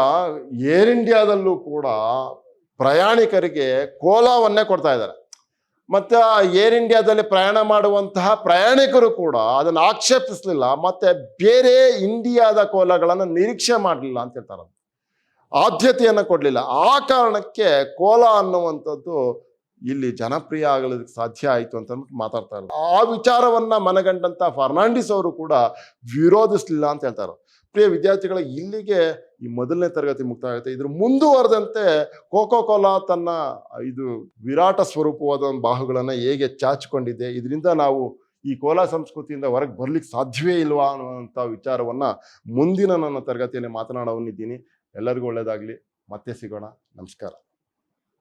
ಏರ್ ಇಂಡಿಯಾದಲ್ಲೂ ಕೂಡ ಪ್ರಯಾಣಿಕರಿಗೆ ಕೋಲಾವನ್ನೇ ಕೊಡ್ತಾ ಇದ್ದಾರೆ. ಮತ್ತೆ ಏರ್ ಇಂಡಿಯಾದಲ್ಲಿ ಪ್ರಯಾಣ ಮಾಡುವಂತಹ ಪ್ರಯಾಣಿಕರು ಕೂಡ ಅದನ್ನು ಆಕ್ಷೇಪಿಸಲಿಲ್ಲ, ಮತ್ತೆ ಬೇರೆ ಇಂಡಿಯಾದ ಕೋಲಾಗಳನ್ನು ನಿರೀಕ್ಷೆ ಮಾಡಲಿಲ್ಲ ಅಂತ ಹೇಳ್ತಾರೆ. ಆದ್ಯತೆಯನ್ನು ಕೊಡಲಿಲ್ಲ. ಆ ಕಾರಣಕ್ಕೆ ಕೋಲಾ ಅನ್ನುವಂಥದ್ದು ಇಲ್ಲಿ ಜನಪ್ರಿಯ ಆಗಲಿಕ್ಕೆ ಸಾಧ್ಯ ಆಯಿತು ಅಂತ ಮಾತಾಡ್ತಾ ಇರೋದು. ಆ ವಿಚಾರವನ್ನ ಮನಗಂಡಂತ ಫರ್ನಾಂಡಿಸ್ ಅವರು ಕೂಡ ವಿರೋಧಿಸಲಿಲ್ಲ ಅಂತ ಹೇಳ್ತಾರೆ. ಪ್ರಿಯ ವಿದ್ಯಾರ್ಥಿಗಳ, ಇಲ್ಲಿಗೆ ಈ ಮೊದಲನೇ ತರಗತಿ ಮುಕ್ತಾಯ ಆಗುತ್ತೆ. ಇದ್ರ ಮುಂದುವರೆದಂತೆ ಕೋಕೋ ಕೋಲಾ ತನ್ನ ಇದು ವಿರಾಟ ಸ್ವರೂಪವಾದ ಬಾಹುಗಳನ್ನು ಹೇಗೆ ಚಾಚಿಕೊಂಡಿದೆ, ಇದರಿಂದ ನಾವು ಈ ಕೋಲಾ ಸಂಸ್ಕೃತಿಯಿಂದ ಹೊರಗೆ ಬರ್ಲಿಕ್ಕೆ ಸಾಧ್ಯವೇ ಇಲ್ವಾ ಅನ್ನುವಂಥ ವಿಚಾರವನ್ನ ಮುಂದಿನ ನನ್ನ ತರಗತಿಯಲ್ಲಿ ಮಾತನಾಡವನಿದ್ದೀನಿ. ಎಲ್ಲರಿಗೂ ಒಳ್ಳೆಯದಾಗಲಿ. ಮತ್ತೆ ಸಿಗೋಣ. ನಮಸ್ಕಾರ.